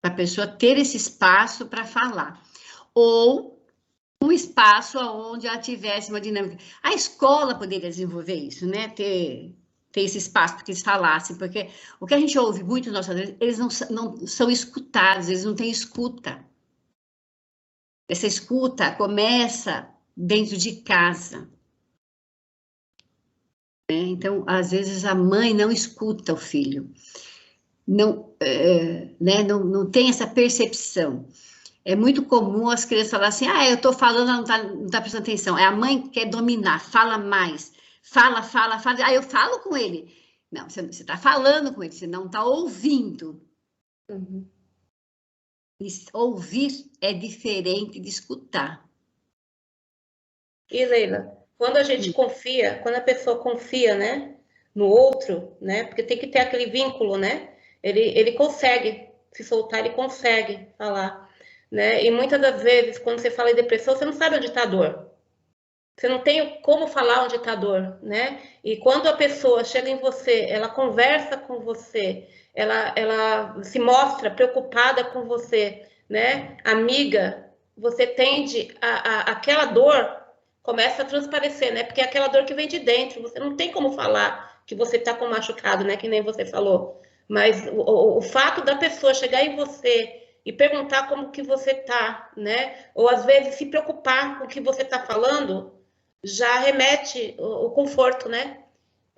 Para a pessoa ter esse espaço para falar. Ou um espaço onde ela tivesse uma dinâmica. A escola poderia desenvolver isso, né? Ter esse espaço para que eles falassem, porque o que a gente ouve muito nos nossos eles não são escutados, eles não têm escuta. Essa escuta começa dentro de casa. Então, às vezes, a mãe não escuta o filho, não tem essa percepção. É muito comum as crianças falarem assim, eu estou falando, ela não tá prestando atenção. É a mãe que quer dominar, fala mais, fala. Eu falo com ele. Não, você está falando com ele, você não está ouvindo. Uhum. Ouvir é diferente de escutar. E, Leila, quando a gente confia, quando a pessoa confia, né, no outro, né, porque tem que ter aquele vínculo, né, ele consegue se soltar, ele consegue falar, né, e muitas das vezes, quando você fala em depressão, você não sabe onde está a dor, você não tem como falar onde está a dor, né, e quando a pessoa chega em você, ela conversa com você, ela se mostra preocupada com você, né, amiga, você tende aquela dor começa a transparecer, né? Porque é aquela dor que vem de dentro. Você não tem como falar que você está com machucado, né? Que nem você falou. Mas o fato da pessoa chegar em você e perguntar como que você tá, né? Ou às vezes se preocupar com o que você está falando, já remete o conforto, né?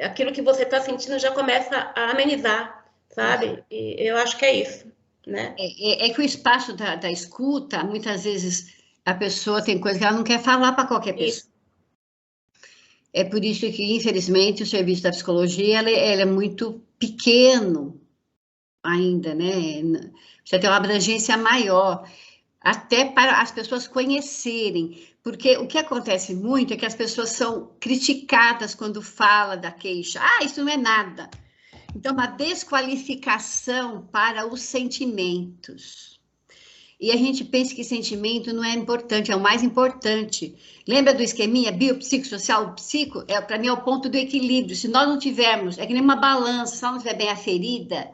aquilo que você está sentindo já começa a amenizar, sabe? E eu acho que é isso, né? É que o espaço da escuta, muitas vezes a pessoa tem coisa que ela não quer falar para qualquer pessoa. Isso. É por isso que, infelizmente, o serviço da psicologia ele é muito pequeno ainda, né? Precisa ter uma abrangência maior, até para as pessoas conhecerem. Porque o que acontece muito é que as pessoas são criticadas quando fala da queixa. Ah, isso não é nada. Então, uma desqualificação para os sentimentos. E a gente pensa que sentimento não é importante, é o mais importante. Lembra do esqueminha biopsicossocial? O psico, para mim, é o ponto do equilíbrio. Se nós não tivermos, é que nem uma balança, se ela não estiver bem aferida,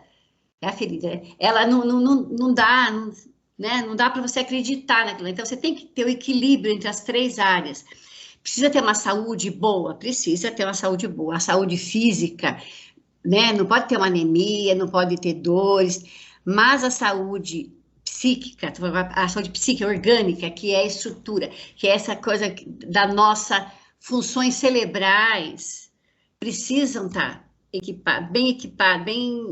ela não dá, né? Não dá para você acreditar naquilo. Então, você tem que ter o equilíbrio entre as 3 áreas. Precisa ter uma saúde boa? Precisa ter uma saúde boa. A saúde física, né? Não pode ter uma anemia, não pode ter dores, mas a saúde psíquica, a saúde psíquica orgânica, que é a estrutura, que é essa coisa da nossa funções cerebrais, precisam estar bem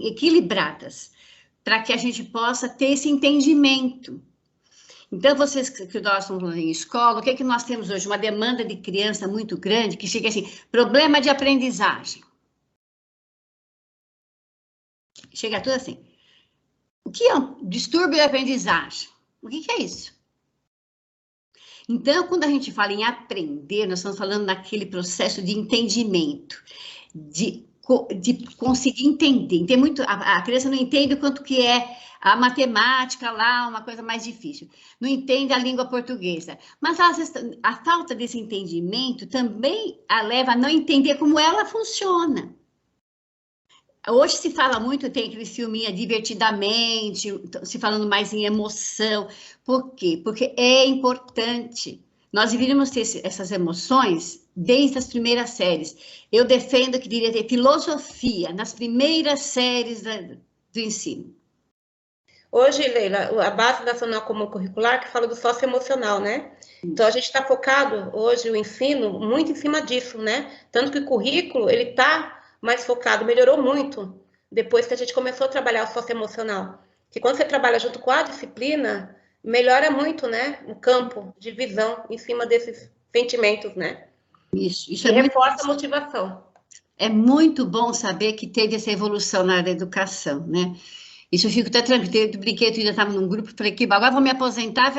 equilibradas, para que a gente possa ter esse entendimento. Então, vocês que nós estamos falando em escola, o que é que nós temos hoje? Uma demanda de criança muito grande, que chega assim, problema de aprendizagem. Chega tudo assim. O que é um distúrbio de aprendizagem? O que é isso? Então, quando a gente fala em aprender, nós estamos falando naquele processo de entendimento, de conseguir entender. Tem muito, a criança não entende o quanto que é a matemática lá, uma coisa mais difícil. Não entende a língua portuguesa. Mas às vezes, a falta desse entendimento também a leva a não entender como ela funciona. Hoje se fala muito, tem aquele filminho Divertidamente, se falando mais em emoção. Por quê? Porque é importante. Nós deveríamos ter essas emoções desde as primeiras séries. Eu defendo que deveria ter filosofia nas primeiras séries do ensino. Hoje, Leila, a Base Nacional Comum Curricular que fala do socioemocional, né? Então, a gente está focado hoje, o ensino, muito em cima disso, né? Tanto que o currículo, ele está mais focado, melhorou muito depois que a gente começou a trabalhar o socioemocional. Que quando você trabalha junto com a disciplina, melhora muito, né? O campo de visão em cima desses sentimentos, né? Isso e reforça a motivação. É muito bom saber que teve essa evolução na área da educação, né? Isso eu fico até tranquilo. Eu brinquei, eu já estava num grupo, falei que agora vou me aposentar,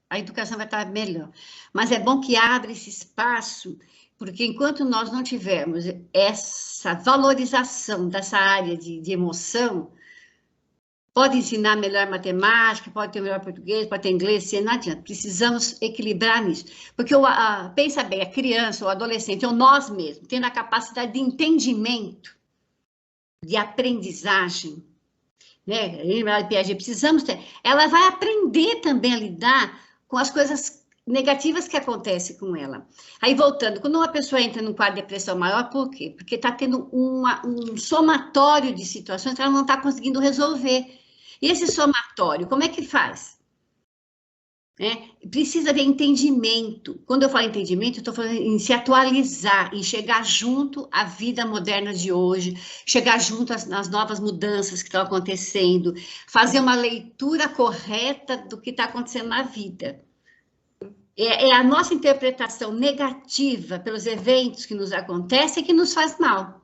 a educação vai estar melhor. Mas é bom que abra esse espaço, porque enquanto nós não tivermos essa valorização dessa área de emoção, pode ensinar melhor matemática, pode ter melhor português, pode ter inglês, não adianta. Precisamos equilibrar nisso. Porque, pensa bem, a criança, o adolescente, ou nós mesmos, tendo a capacidade de entendimento, de aprendizagem, né? Piaget, precisamos ter. Ela vai aprender também a lidar com as coisas negativas que acontecem com ela. Aí, voltando, quando uma pessoa entra num quadro de depressão maior, por quê? Porque está tendo um somatório de situações que ela não está conseguindo resolver. E esse somatório, como é que faz? Precisa de entendimento. Quando eu falo entendimento, eu estou falando em se atualizar, em chegar junto à vida moderna de hoje, chegar junto às novas mudanças que estão acontecendo, fazer uma leitura correta do que está acontecendo na vida. É a nossa interpretação negativa pelos eventos que nos acontecem que nos faz mal.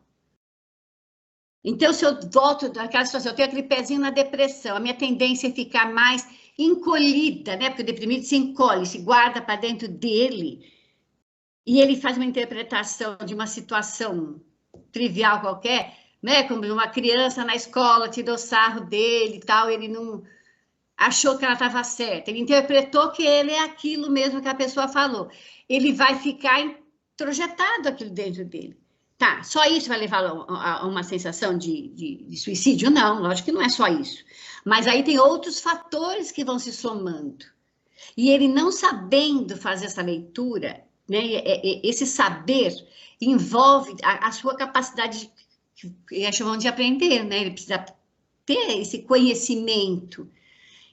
Então, se eu volto daquela situação, eu tenho aquele pezinho na depressão, a minha tendência é ficar mais encolhida, né? Porque o deprimido se encolhe, se guarda para dentro dele, e ele faz uma interpretação de uma situação trivial qualquer, né? Como uma criança na escola tirou sarro dele e tal, ele não achou que ela estava certa, ele interpretou que ele é aquilo mesmo que a pessoa falou. Ele vai ficar introjetado aquilo dentro dele. Tá, só isso vai levar a uma sensação de suicídio? Não, lógico que não é só isso. Mas aí tem outros fatores que vão se somando. E ele não sabendo fazer essa leitura, né, esse saber envolve a sua capacidade, que chamam de aprender, né? Ele precisa ter esse conhecimento.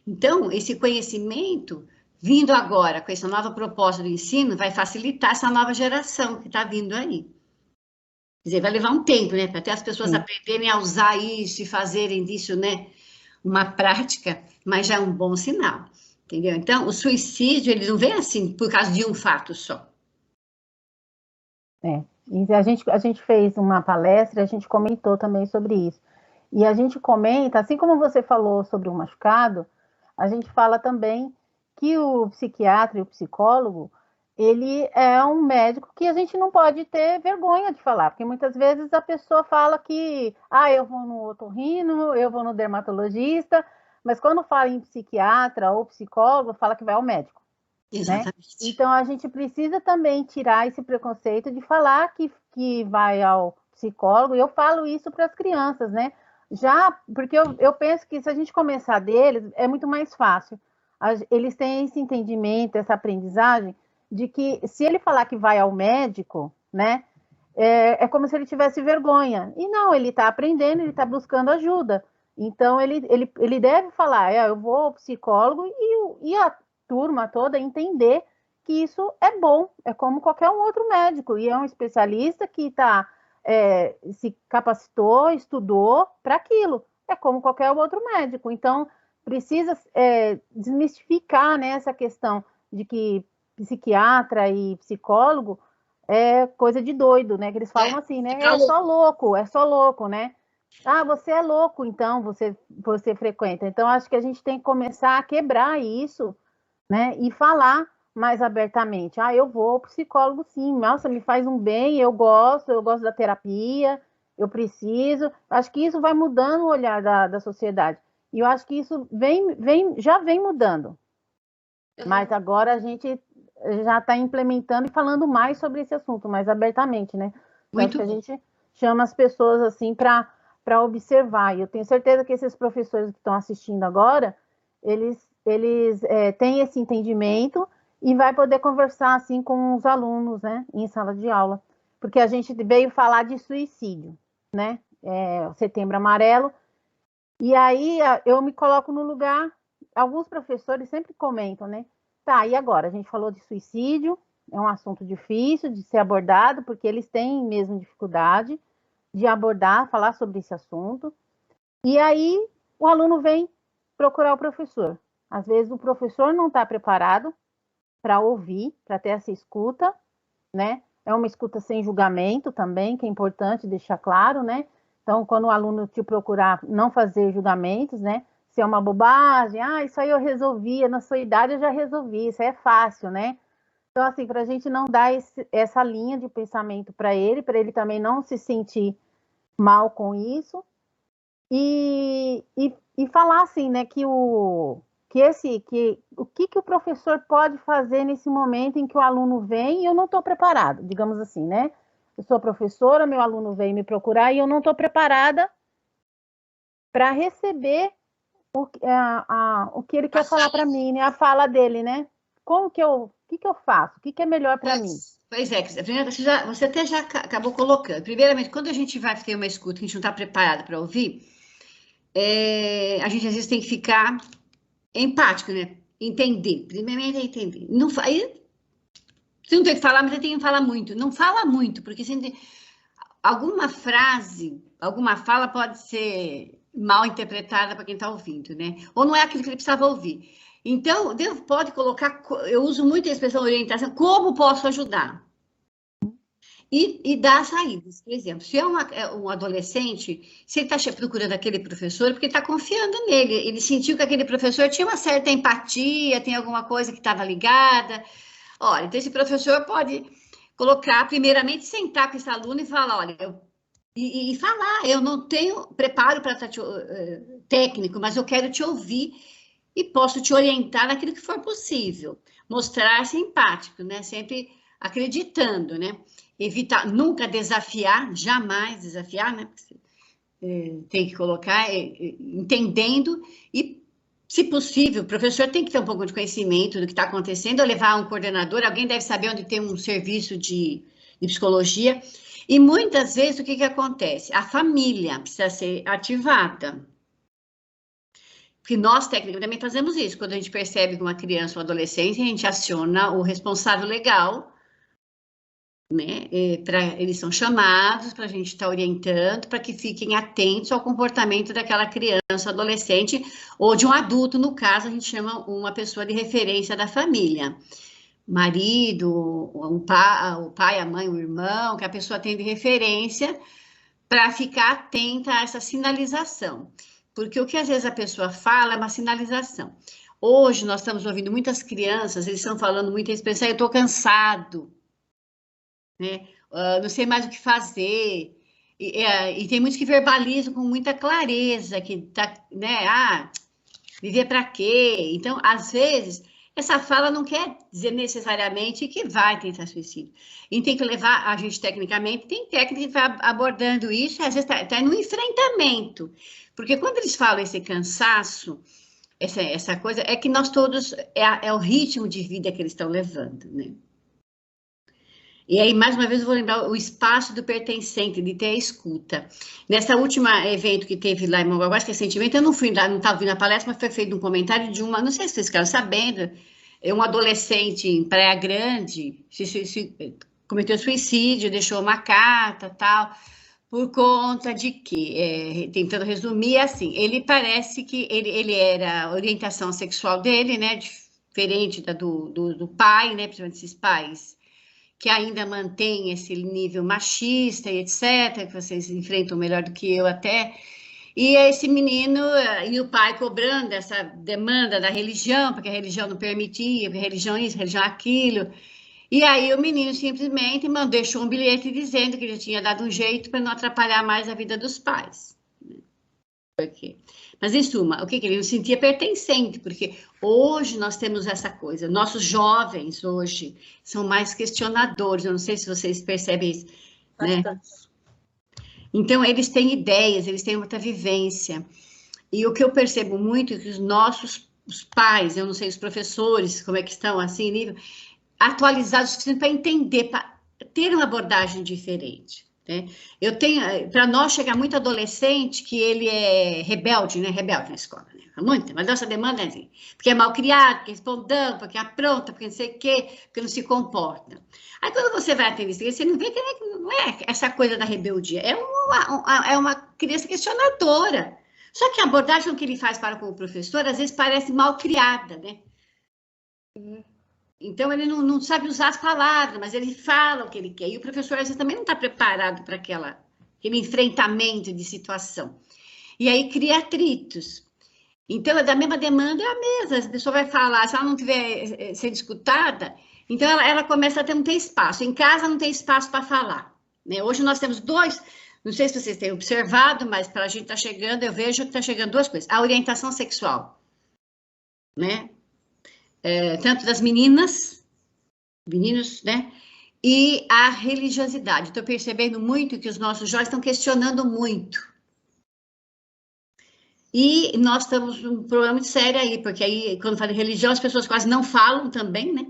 Então, esse conhecimento, vindo agora com essa nova proposta do ensino, vai facilitar essa nova geração que está vindo aí. dizer, vai levar um tempo, né? Para até as pessoas aprenderem a usar isso e fazerem disso, né? Uma prática, mas já é um bom sinal, entendeu? Então, o suicídio, ele não vem assim por causa de um fato só. E a gente fez uma palestra, a gente comentou também sobre isso. E a gente comenta, assim como você falou sobre o machucado, a gente fala também que o psiquiatra e o psicólogo, ele é um médico que a gente não pode ter vergonha de falar, porque muitas vezes a pessoa fala que, eu vou no otorrino, eu vou no dermatologista, mas quando fala em psiquiatra ou psicólogo, fala que vai ao médico. Exatamente. Né? Então, a gente precisa também tirar esse preconceito de falar que vai ao psicólogo, e eu falo isso para as crianças, né? Porque eu penso que se a gente começar deles, é muito mais fácil. Eles têm esse entendimento, essa aprendizagem, de que se ele falar que vai ao médico, né? É como se ele tivesse vergonha. E não, ele está aprendendo, ele está buscando ajuda. Então, ele deve falar, eu vou ao psicólogo e a turma toda entender que isso é bom, é como qualquer um outro médico, e é um especialista que se capacitou, estudou para aquilo, é como qualquer outro médico. Então, precisa desmistificar, né, essa questão de que psiquiatra e psicólogo é coisa de doido, né, que eles falam assim, né, é só louco, né? Você é louco, então, você frequenta. Então, acho que a gente tem que começar a quebrar isso, né, e falar mais abertamente. Eu vou ao psicólogo, sim. Nossa, me faz um bem, eu gosto da terapia, eu preciso. Acho que isso vai mudando o olhar da sociedade. E eu acho que isso já vem mudando. Mas agora a gente já está implementando e falando mais sobre esse assunto, mais abertamente, né? Muito que a gente chama as pessoas assim para observar. E eu tenho certeza que esses professores que estão assistindo agora, eles têm esse entendimento e vai poder conversar assim com os alunos, né, em sala de aula. Porque a gente veio falar de suicídio, né? Setembro Amarelo. E aí eu me coloco no lugar, alguns professores sempre comentam, né? E agora? A gente falou de suicídio, é um assunto difícil de ser abordado, porque eles têm mesmo dificuldade de abordar, falar sobre esse assunto. E aí o aluno vem procurar o professor. Às vezes o professor não está preparado para ouvir, para ter essa escuta, né? É uma escuta sem julgamento também, que é importante deixar claro, né? Então, quando o aluno te procurar, não fazer julgamentos, né? Se é uma bobagem, isso aí eu resolvia, na sua idade eu já resolvi, isso aí é fácil, né? Então, assim, para a gente não dar essa linha de pensamento para ele também não se sentir mal com isso, e falar assim, né, que o que o professor pode fazer nesse momento em que o aluno vem e eu não estou preparado, digamos assim, né? Eu sou professora, meu aluno vem me procurar e eu não estou preparada para receber o que ele quer falar para mim, né? A fala dele, né? O que eu faço? O que é melhor para mim? Pois é, você até já acabou colocando. Primeiramente, quando a gente vai ter uma escuta que a gente não está preparado para ouvir, a gente às vezes tem que ficar empático, né? Entender. Primeiramente é entender. Você não tem que falar, mas você tem que falar muito. Não fala muito, porque alguma frase, alguma fala pode ser mal interpretada para quem está ouvindo, né? Ou não é aquilo que ele precisava ouvir. Então, pode colocar, eu uso muito a expressão orientação, como posso ajudar? E dar saídas. Por exemplo, se é um adolescente, se ele está procurando aquele professor, porque está confiando nele, ele sentiu que aquele professor tinha uma certa empatia, tem alguma coisa que estava ligada. Olha, então esse professor pode colocar, primeiramente, sentar com esse aluno e falar, olha, e falar, eu não tenho preparo para técnico, mas eu quero te ouvir e posso te orientar naquilo que for possível. Mostrar-se empático, né? Sempre acreditando, né? Evitar, nunca desafiar, jamais desafiar, né? Tem que colocar, entendendo e, se possível, o professor tem que ter um pouco de conhecimento do que está acontecendo, ou levar um coordenador, alguém deve saber onde tem um serviço de psicologia. E muitas vezes o que acontece? A família precisa ser ativada. Porque nós, técnicos, também fazemos isso. Quando a gente percebe que uma criança ou adolescente, a gente aciona o responsável legal né? Eles são chamados para a gente estar orientando, para que fiquem atentos ao comportamento daquela criança, adolescente, ou de um adulto, no caso, a gente chama uma pessoa de referência da família. Marido, o pai, a mãe, o irmão, que a pessoa tem de referência, para ficar atenta a essa sinalização. Porque o que às vezes a pessoa fala é uma sinalização. Hoje nós estamos ouvindo muitas crianças, eles estão falando muita expressão, eu estou cansado, né? Não sei mais o que fazer. E tem muitos que verbalizam com muita clareza, que tá, né? Viver para quê? Então, às vezes, essa fala não quer dizer necessariamente que vai tentar suicídio. E tem que levar, a gente tecnicamente, tem técnica que vai abordando isso, e às vezes está no enfrentamento. Porque quando eles falam esse cansaço, essa coisa, é que nós todos, é o ritmo de vida que eles estão levando, né? E aí, mais uma vez, eu vou lembrar o espaço do pertencente, de ter a escuta. Nessa última evento que teve lá em Mongaguá, recentemente, eu não fui lá, não estava ouvindo a palestra, mas foi feito um comentário de uma, não sei se vocês ficaram sabendo, um adolescente em Praia Grande cometeu suicídio, deixou uma carta, tal, por conta de que, tentando resumir, assim, ele parece que ele era a orientação sexual dele, né, diferente do pai, né, principalmente esses pais, que ainda mantém esse nível machista e etc., que vocês enfrentam melhor do que eu até, e esse menino e o pai cobrando essa demanda da religião, porque a religião não permitia, porque a religião isso, a religião aquilo, e aí o menino simplesmente deixou um bilhete dizendo que ele tinha dado um jeito para não atrapalhar mais a vida dos pais. Por quê? Mas, em suma, o que ele não sentia pertencente, porque hoje nós temos essa coisa, nossos jovens hoje são mais questionadores, eu não sei se vocês percebem isso, né? Então, eles têm ideias, eles têm muita vivência, e o que eu percebo muito é que os pais, eu não sei, os professores, como é que estão, assim, nível, atualizados o suficiente para entender, para ter uma abordagem diferente. Eu tenho, para nós chegar muito adolescente, que ele é rebelde, né? Rebelde na escola, né? Muito, mas nossa demanda é assim, porque é mal criado, porque é respondão, porque apronta, porque não sei o quê, porque não se comporta. Aí quando você vai atender isso, você não vê que não é essa coisa da rebeldia, é uma criança questionadora. Só que a abordagem que ele faz para com o professor, às vezes parece mal criada, né? Então, ele não sabe usar as palavras, mas ele fala o que ele quer. E o professor, às vezes, também não está preparado para aquele enfrentamento de situação. E aí, cria atritos. Então, da mesma demanda é a mesma. A pessoa vai falar, se ela não tiver sendo escutada, então ela começa a não ter espaço. Em casa, não tem espaço para falar, né? Hoje, nós temos não sei se vocês têm observado, mas para a gente estar chegando, eu vejo que está chegando duas coisas. A orientação sexual, né? Tanto das meninos, né? E a religiosidade. Estou percebendo muito que os nossos jovens estão questionando muito. E nós estamos num problema muito sério aí, porque aí, quando fala de religião, as pessoas quase não falam também, né?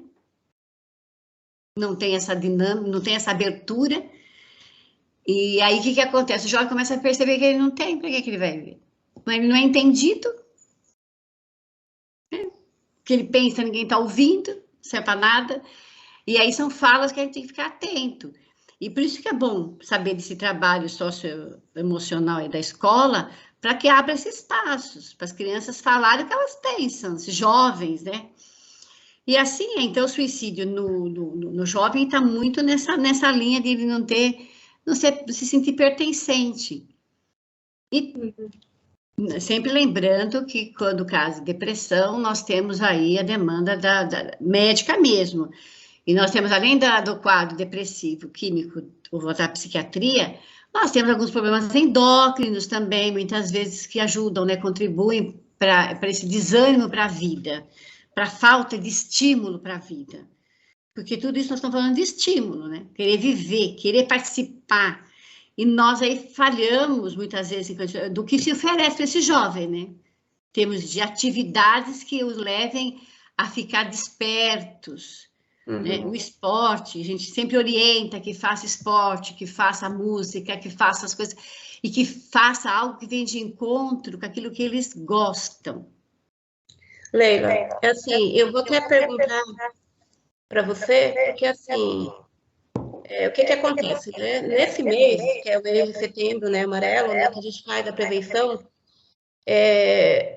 Não tem essa dinâmica, não tem essa abertura. E aí, o que acontece? O jovem começa a perceber que ele não tem, para que ele vai viver? Ele não é entendido. Que ele pensa, ninguém está ouvindo, não serve para nada. E aí são falas que a gente tem que ficar atento. E por isso que é bom saber desse trabalho socioemocional da escola, para que abra esses espaços, para as crianças falarem o que elas pensam, os jovens, né? E assim, então, o suicídio no jovem está muito nessa linha de ele não se sentir pertencente. E sempre lembrando que, quando caso de depressão, nós temos aí a demanda da médica mesmo. E nós temos, além do quadro depressivo, químico, ou da psiquiatria, nós temos alguns problemas endócrinos também, muitas vezes, que ajudam, né, contribuem para esse desânimo para a vida, para a falta de estímulo para a vida. Porque tudo isso nós estamos falando de estímulo, né? Querer viver, querer participar. E nós aí falhamos, muitas vezes, do que se oferece para esse jovem, né? Temos de atividades que os levem a ficar despertos, né? O esporte, a gente sempre orienta que faça esporte, que faça música, que faça as coisas, e que faça algo que venha de encontro com aquilo que eles gostam. Leila, assim, eu vou até perguntar para você, porque assim, o que acontece, né? Nesse mês, que é o mês de setembro, né, amarelo, né, que a gente faz a prevenção,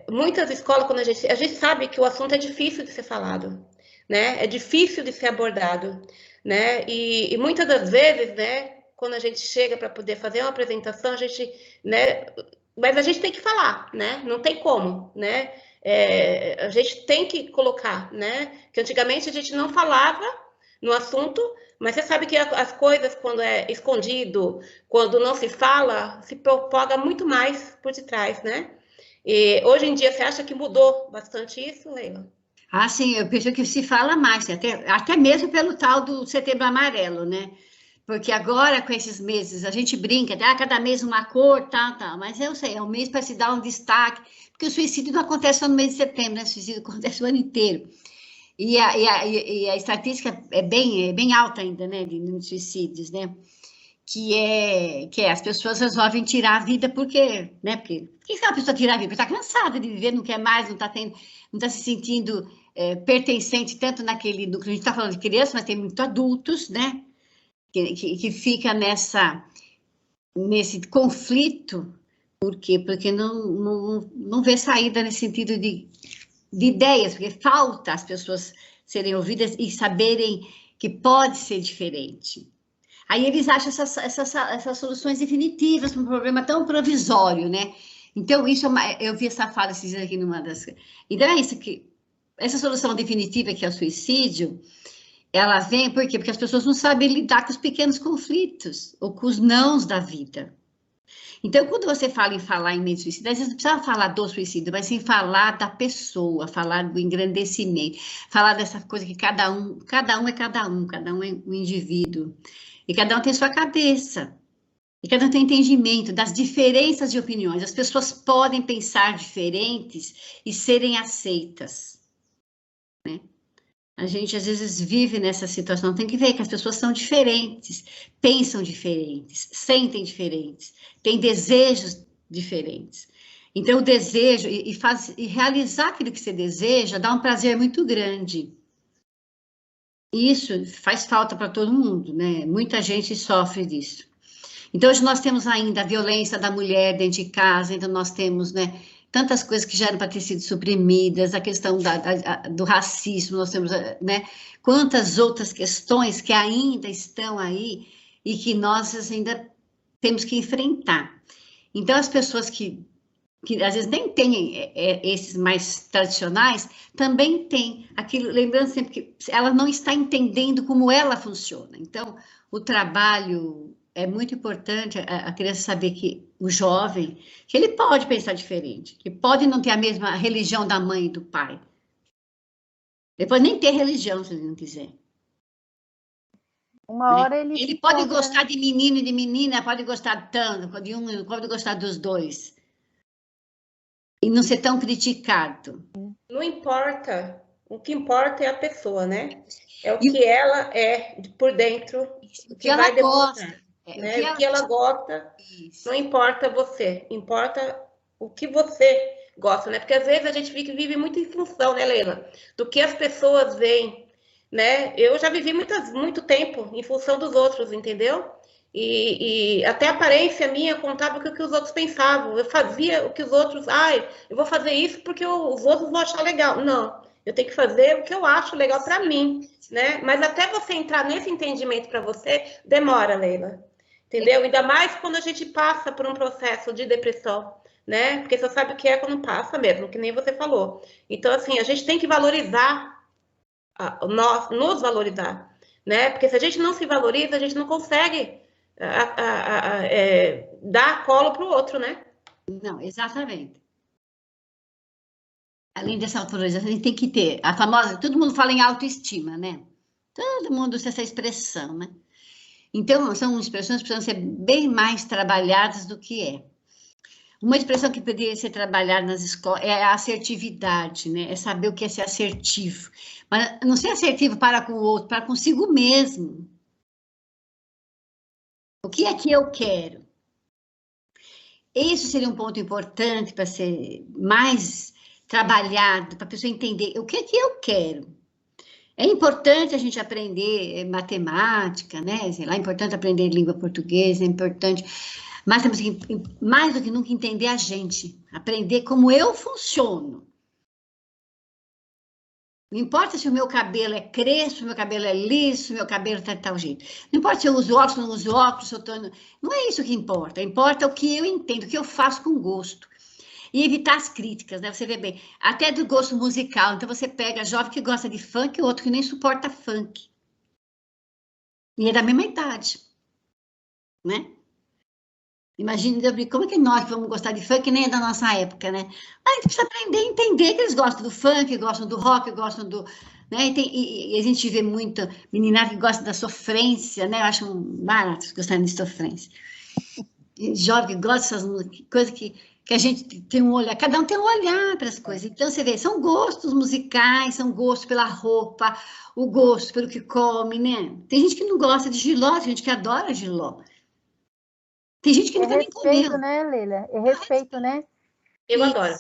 muitas escolas, quando a gente sabe que o assunto é difícil de ser falado, né? É difícil de ser abordado, né? E muitas das vezes, né, quando a gente chega para poder fazer uma apresentação, a gente, né, mas a gente tem que falar, né? Não tem como, né? A gente tem que colocar, né? Que antigamente a gente não falava no assunto, mas você sabe que as coisas, quando é escondido, quando não se fala, se propaga muito mais por detrás, né? E hoje em dia, você acha que mudou bastante isso, Leila? Ah, sim, eu penso que se fala mais, até mesmo pelo tal do Setembro Amarelo, né? Porque agora, com esses meses, a gente brinca, cada mês uma cor, tal, mas eu sei, é um mês para se dar um destaque, porque o suicídio não acontece só no mês de setembro, né? O suicídio acontece o ano inteiro. E a estatística é bem alta ainda, né, de suicídios, né? Que é as pessoas resolvem tirar a vida porque, né? Porque quem sabe a pessoa tirar a vida? Porque está cansada de viver, não quer mais, não está se sentindo pertencente tanto naquele núcleo. A gente está falando de criança, mas tem muitos adultos, né? Que fica nesse conflito. Por quê? Porque não vê saída nesse sentido de ideias, porque falta as pessoas serem ouvidas e saberem que pode ser diferente. Aí eles acham essas soluções definitivas para um problema tão provisório, né? Então, eu vi essa fala esses dias aqui numa das... Então, é isso que... Essa solução definitiva, que é o suicídio, ela vem por quê? Porque as pessoas não sabem lidar com os pequenos conflitos, ou com os nãos da vida. Então, quando você fala em mente suicida, você não precisa falar do suicídio, mas sim falar da pessoa, falar do engrandecimento, falar dessa coisa que cada um é cada um um indivíduo. E cada um tem sua cabeça. E cada um tem entendimento das diferenças de opiniões. As pessoas podem pensar diferentes e serem aceitas, né? A gente, às vezes, vive nessa situação. Tem que ver que as pessoas são diferentes, pensam diferentes, sentem diferentes, têm desejos diferentes. Então, o desejo e realizar aquilo que você deseja dá um prazer muito grande. E isso faz falta para todo mundo, né? Muita gente sofre disso. Então, hoje nós temos ainda a violência da mulher dentro de casa, então nós temos, né, tantas coisas que já eram para ter sido suprimidas, a questão do racismo, nós temos, né, quantas outras questões que ainda estão aí e que nós ainda temos que enfrentar. Então, as pessoas que às vezes nem têm esses mais tradicionais, também tem aquilo, lembrando sempre que ela não está entendendo como ela funciona. Então, o trabalho é muito importante, a criança saber que o jovem, que ele pode pensar diferente, que pode não ter a mesma religião da mãe e do pai. Depois nem ter religião, se ele não quiser. Uma hora ele pode gostar de menino e de menina, pode gostar tanto, de um, pode gostar dos dois. E não ser tão criticado. Não importa. O que importa é a pessoa, né? É o que ela é por dentro, o que vai demonstrar. Né? O que ela gosta, não importa você, importa o que você gosta, né? Porque às vezes a gente vive muito em função, né, Leila? Do que as pessoas veem, né? Eu já vivi muito tempo em função dos outros, entendeu? E até a aparência minha contava o que os outros pensavam. Eu fazia o que os outros... eu vou fazer isso porque os outros vão achar legal. Não, eu tenho que fazer o que eu acho legal para mim, né? Mas até você entrar nesse entendimento para você, demora, Leila. Entendeu? Ainda mais quando a gente passa por um processo de depressão, né? Porque você sabe o que é quando passa mesmo, que nem você falou. Então, assim, a gente tem que valorizar, nos valorizar, né? Porque se a gente não se valoriza, a gente não consegue dar colo para o outro, né? Não, exatamente. Além dessa autorização, a gente tem que ter a famosa... Todo mundo fala em autoestima, né? Todo mundo usa essa expressão, né? Então, são expressões que precisam ser bem mais trabalhadas do que é. Uma expressão que poderia ser trabalhada nas escolas é a assertividade, né? É saber o que é ser assertivo. Mas não ser assertivo para com o outro, para consigo mesmo. O que é que eu quero? Isso seria um ponto importante para ser mais trabalhado, para a pessoa entender o que é que eu quero. É importante a gente aprender matemática, né? Sei lá, é importante aprender língua portuguesa, é importante. Mas temos que, mais do que nunca, entender a gente, aprender como eu funciono. Não importa se o meu cabelo é crespo, se o meu cabelo é liso, se o meu cabelo está de tal jeito. Não importa se eu uso óculos, não uso óculos, se eu tô... Não é isso que importa. Importa o que eu entendo, o que eu faço com gosto. E evitar as críticas, né? Você vê bem, até do gosto musical. Então, você pega jovem que gosta de funk e outro que nem suporta funk. E é da mesma idade, né? Imagina, como é que nós vamos gostar de funk, nem é da nossa época, né? A gente precisa aprender a entender que eles gostam do funk, gostam do rock, gostam do... Né? E a gente vê muita meninada que gosta da sofrência, né? Eu acho um barato gostar de sofrência. E jovem que gosta dessas coisas que a gente tem um olhar, cada um tem um olhar para as coisas. Então, você vê, são gostos musicais, são gostos pela roupa, o gosto pelo que come, né? Tem gente que não gosta de jiló, tem gente que adora jiló. Tem gente que nunca nem comeu. Respeito, né, Leila? É respeito, né? Eu adoro.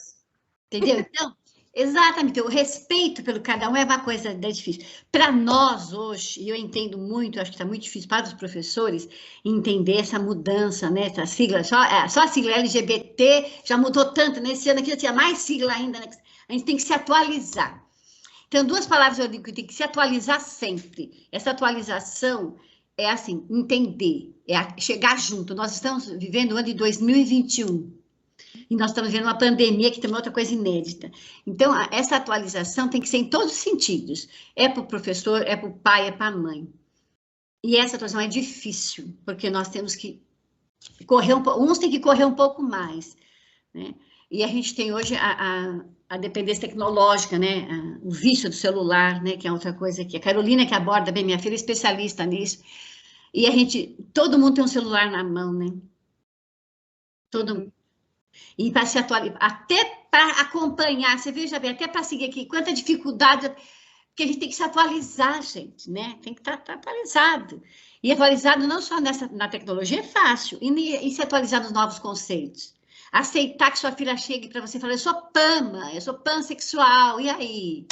Entendeu? Então, exatamente, o respeito pelo cada um é uma coisa difícil. Para nós hoje, e eu entendo muito, acho que está muito difícil para os professores entender essa mudança, né? Essa sigla, só a sigla LGBT já mudou tanto, nesse ano aqui já tinha mais sigla ainda, né? A gente tem que se atualizar. Então, duas palavras eu digo que tem que se atualizar sempre. Essa atualização é assim, entender, chegar junto. Nós estamos vivendo o ano de 2021. E nós estamos vendo uma pandemia que tem outra coisa inédita. Então, essa atualização tem que ser em todos os sentidos. É para o professor, é para o pai, é para a mãe. E essa atualização é difícil, porque nós temos que correr um pouco, uns têm que correr um pouco mais, né? E a gente tem hoje a dependência tecnológica, né? O vício do celular, né? Que é outra coisa que a Carolina que aborda bem, minha filha é especialista nisso. E todo mundo tem um celular na mão, né? Todo mundo. E para se atualizar, até para acompanhar, você veja bem, até para seguir aqui, quanta dificuldade, porque a gente tem que se atualizar, gente, né? Tem que estar atualizado. E atualizado não só na tecnologia é fácil, e se atualizar nos novos conceitos. Aceitar que sua filha chegue para você e fale, eu sou pansexual, e aí?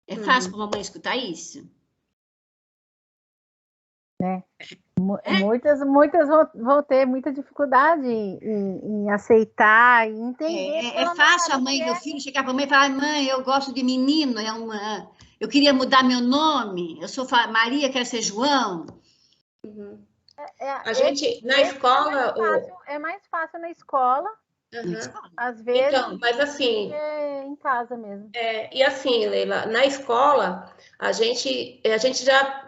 É fácil para uma mãe escutar isso? Muitas vão ter muita dificuldade em aceitar e entender. É fácil a mãe e o filho chegar para a mãe e falar, mãe, eu gosto de menino, eu queria mudar meu nome, eu sou Maria, quero ser João. Uhum. A gente, na escola... É mais fácil na escola. Uhum. Às vezes, então, mas assim, em casa mesmo. E assim, Leila, na escola, a gente já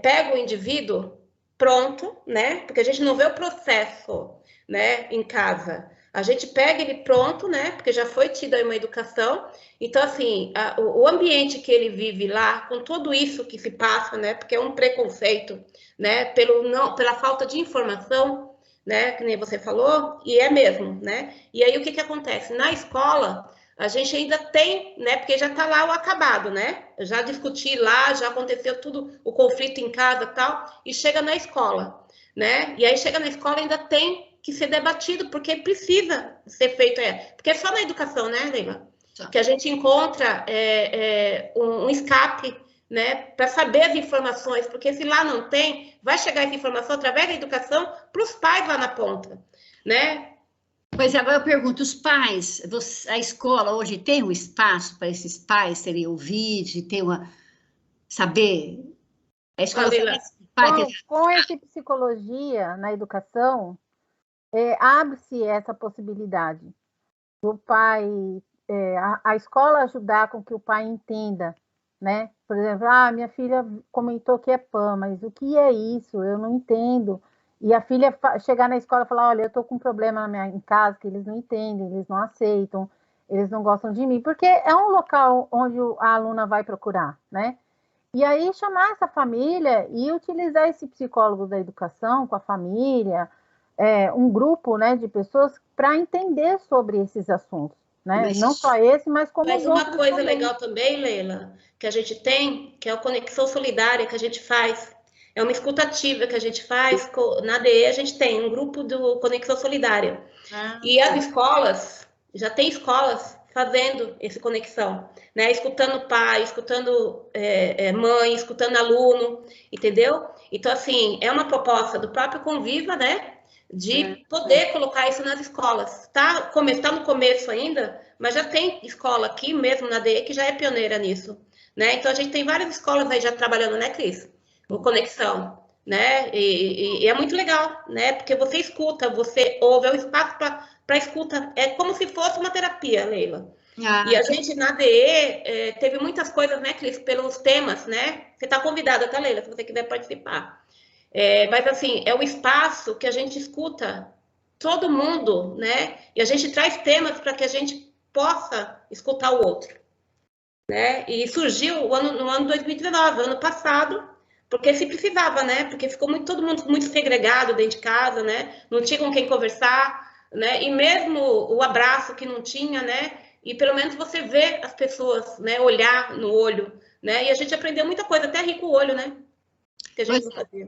pega o indivíduo pronto, né? Porque a gente não vê o processo, né, em casa. A gente pega ele pronto, né? Porque já foi tido aí uma educação. Então, assim, o ambiente que ele vive lá, com tudo isso que se passa, né? Porque é um preconceito, né? Pela falta de informação, né? Que nem você falou, e é mesmo, né? E aí, o que acontece? Na escola, a gente ainda tem, né? Porque já está lá o acabado, né? Eu já discuti lá, já aconteceu tudo, o conflito em casa e tal, e chega na escola, né? E aí, chega na escola, ainda tem que ser debatido, porque precisa ser feito, porque é só na educação, né, Leila? Que a gente encontra um escape, né, para saber as informações, porque se lá não tem, vai chegar essa informação através da educação para os pais lá na ponta, né? Pois é, agora eu pergunto, os pais, a escola hoje tem um espaço para esses pais serem ouvidos, saber, a escola com essa psicologia na educação, abre-se essa possibilidade do pai, a escola ajudar com que o pai entenda, né? Por exemplo, minha filha comentou que é PAN, mas o que é isso? Eu não entendo. E a filha chegar na escola e falar, olha, eu estou com um problema em casa que eles não entendem, eles não aceitam, eles não gostam de mim, porque é um local onde a aluna vai procurar, né? E aí chamar essa família e utilizar esse psicólogo da educação com a família, um grupo, né, de pessoas para entender sobre esses assuntos, né? Não só esse, mas como os outros. Mas uma coisa legal também, Leila, que a gente tem, que é a conexão solidária que a gente faz, é uma escutativa que a gente faz, na ADE a gente tem um grupo do Conexão Solidária. E as escolas, já tem escolas fazendo essa conexão, né? Escutando pai, escutando mãe, escutando aluno, entendeu? Então, assim, é uma proposta do próprio Conviva, né? De poder colocar isso nas escolas. Tá no começo ainda, mas já tem escola aqui mesmo na DE que já é pioneira nisso, né? Então, a gente tem várias escolas aí já trabalhando, né, Cris? Com conexão, né? E é muito legal, né? Porque você escuta, você ouve, é um espaço para escuta. É como se fosse uma terapia, Leila. E a gente, na DE, teve muitas coisas, né, Cris, pelos temas, né? Você está convidada, tá, Leila, se você quiser participar. Mas, assim, é o espaço que a gente escuta todo mundo, né? E a gente traz temas para que a gente possa escutar o outro, né? E surgiu no ano 2019, ano passado, porque se precisava, né? Porque ficou todo mundo muito segregado dentro de casa, né? Não tinha com quem conversar, né? E mesmo o abraço que não tinha, né? E pelo menos você vê as pessoas, né? Olhar no olho, né? E a gente aprendeu muita coisa, até rir com o olho, né? Que a gente não fazia.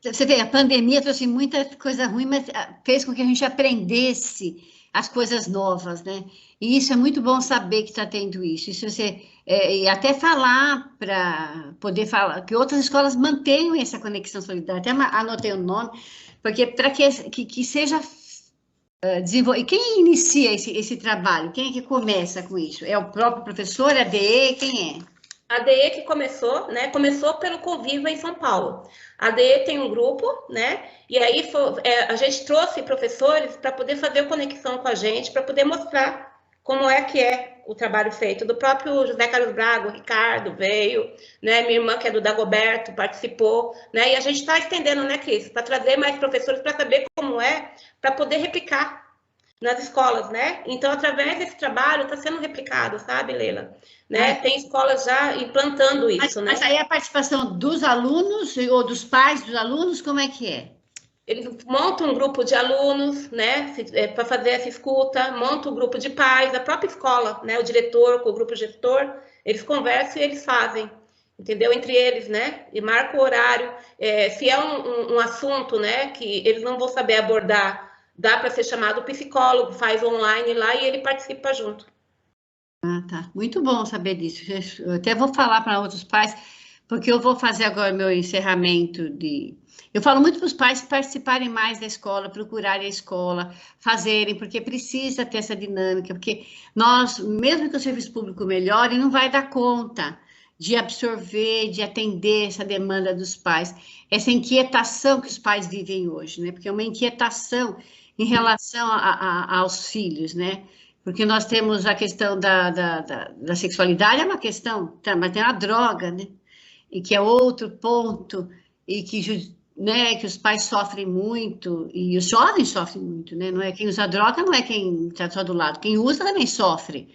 Você vê, a pandemia trouxe muita coisa ruim, mas fez com que a gente aprendesse as coisas novas, né? E isso é muito bom saber que está tendo isso. Isso você, e até falar para poder falar, que outras escolas mantenham essa conexão solidária. Até anotei o nome, porque para que seja desenvolvido. E quem inicia esse trabalho? Quem é que começa com isso? É o próprio professor, a DE? Quem é? A DE que começou, né? Começou pelo Conviva em São Paulo. A DE tem um grupo, né? E aí a gente trouxe professores para poder fazer conexão com a gente, para poder mostrar como é que é o trabalho feito. Do próprio José Carlos Braga, o Ricardo veio, né? Minha irmã, que é do Dagoberto, participou, né? E a gente está estendendo, né, Cris? Para trazer mais professores para saber como é, para poder replicar nas escolas, né? Então, através desse trabalho, está sendo replicado, sabe, Leila? Né? Tem escolas já implantando isso, né? Mas aí a participação dos alunos ou dos pais dos alunos, como é que é? Eles montam um grupo de alunos, né, para fazer essa escuta, montam um grupo de pais, a própria escola, né, o diretor com o grupo gestor, eles conversam e eles fazem, entendeu? Entre eles, né? E marca o horário. Se é um assunto, né, que eles não vão saber abordar, dá para ser chamado o psicólogo, faz online lá e ele participa junto. Ah, tá. Muito bom saber disso. Eu até vou falar para outros pais, porque eu vou fazer agora meu encerramento de... Eu falo muito para os pais participarem mais da escola, procurarem a escola, fazerem, porque precisa ter essa dinâmica, porque nós, mesmo que o serviço público melhore, não vai dar conta de absorver, de atender essa demanda dos pais, essa inquietação que os pais vivem hoje, né? Porque é uma inquietação em relação aos filhos, né? Porque nós temos a questão da sexualidade, é uma questão, mas tem a droga, né? E que é outro ponto, e que, né, que os pais sofrem muito, e os jovens sofrem muito, né? Não é quem usa droga, não é quem está só do lado, quem usa também sofre.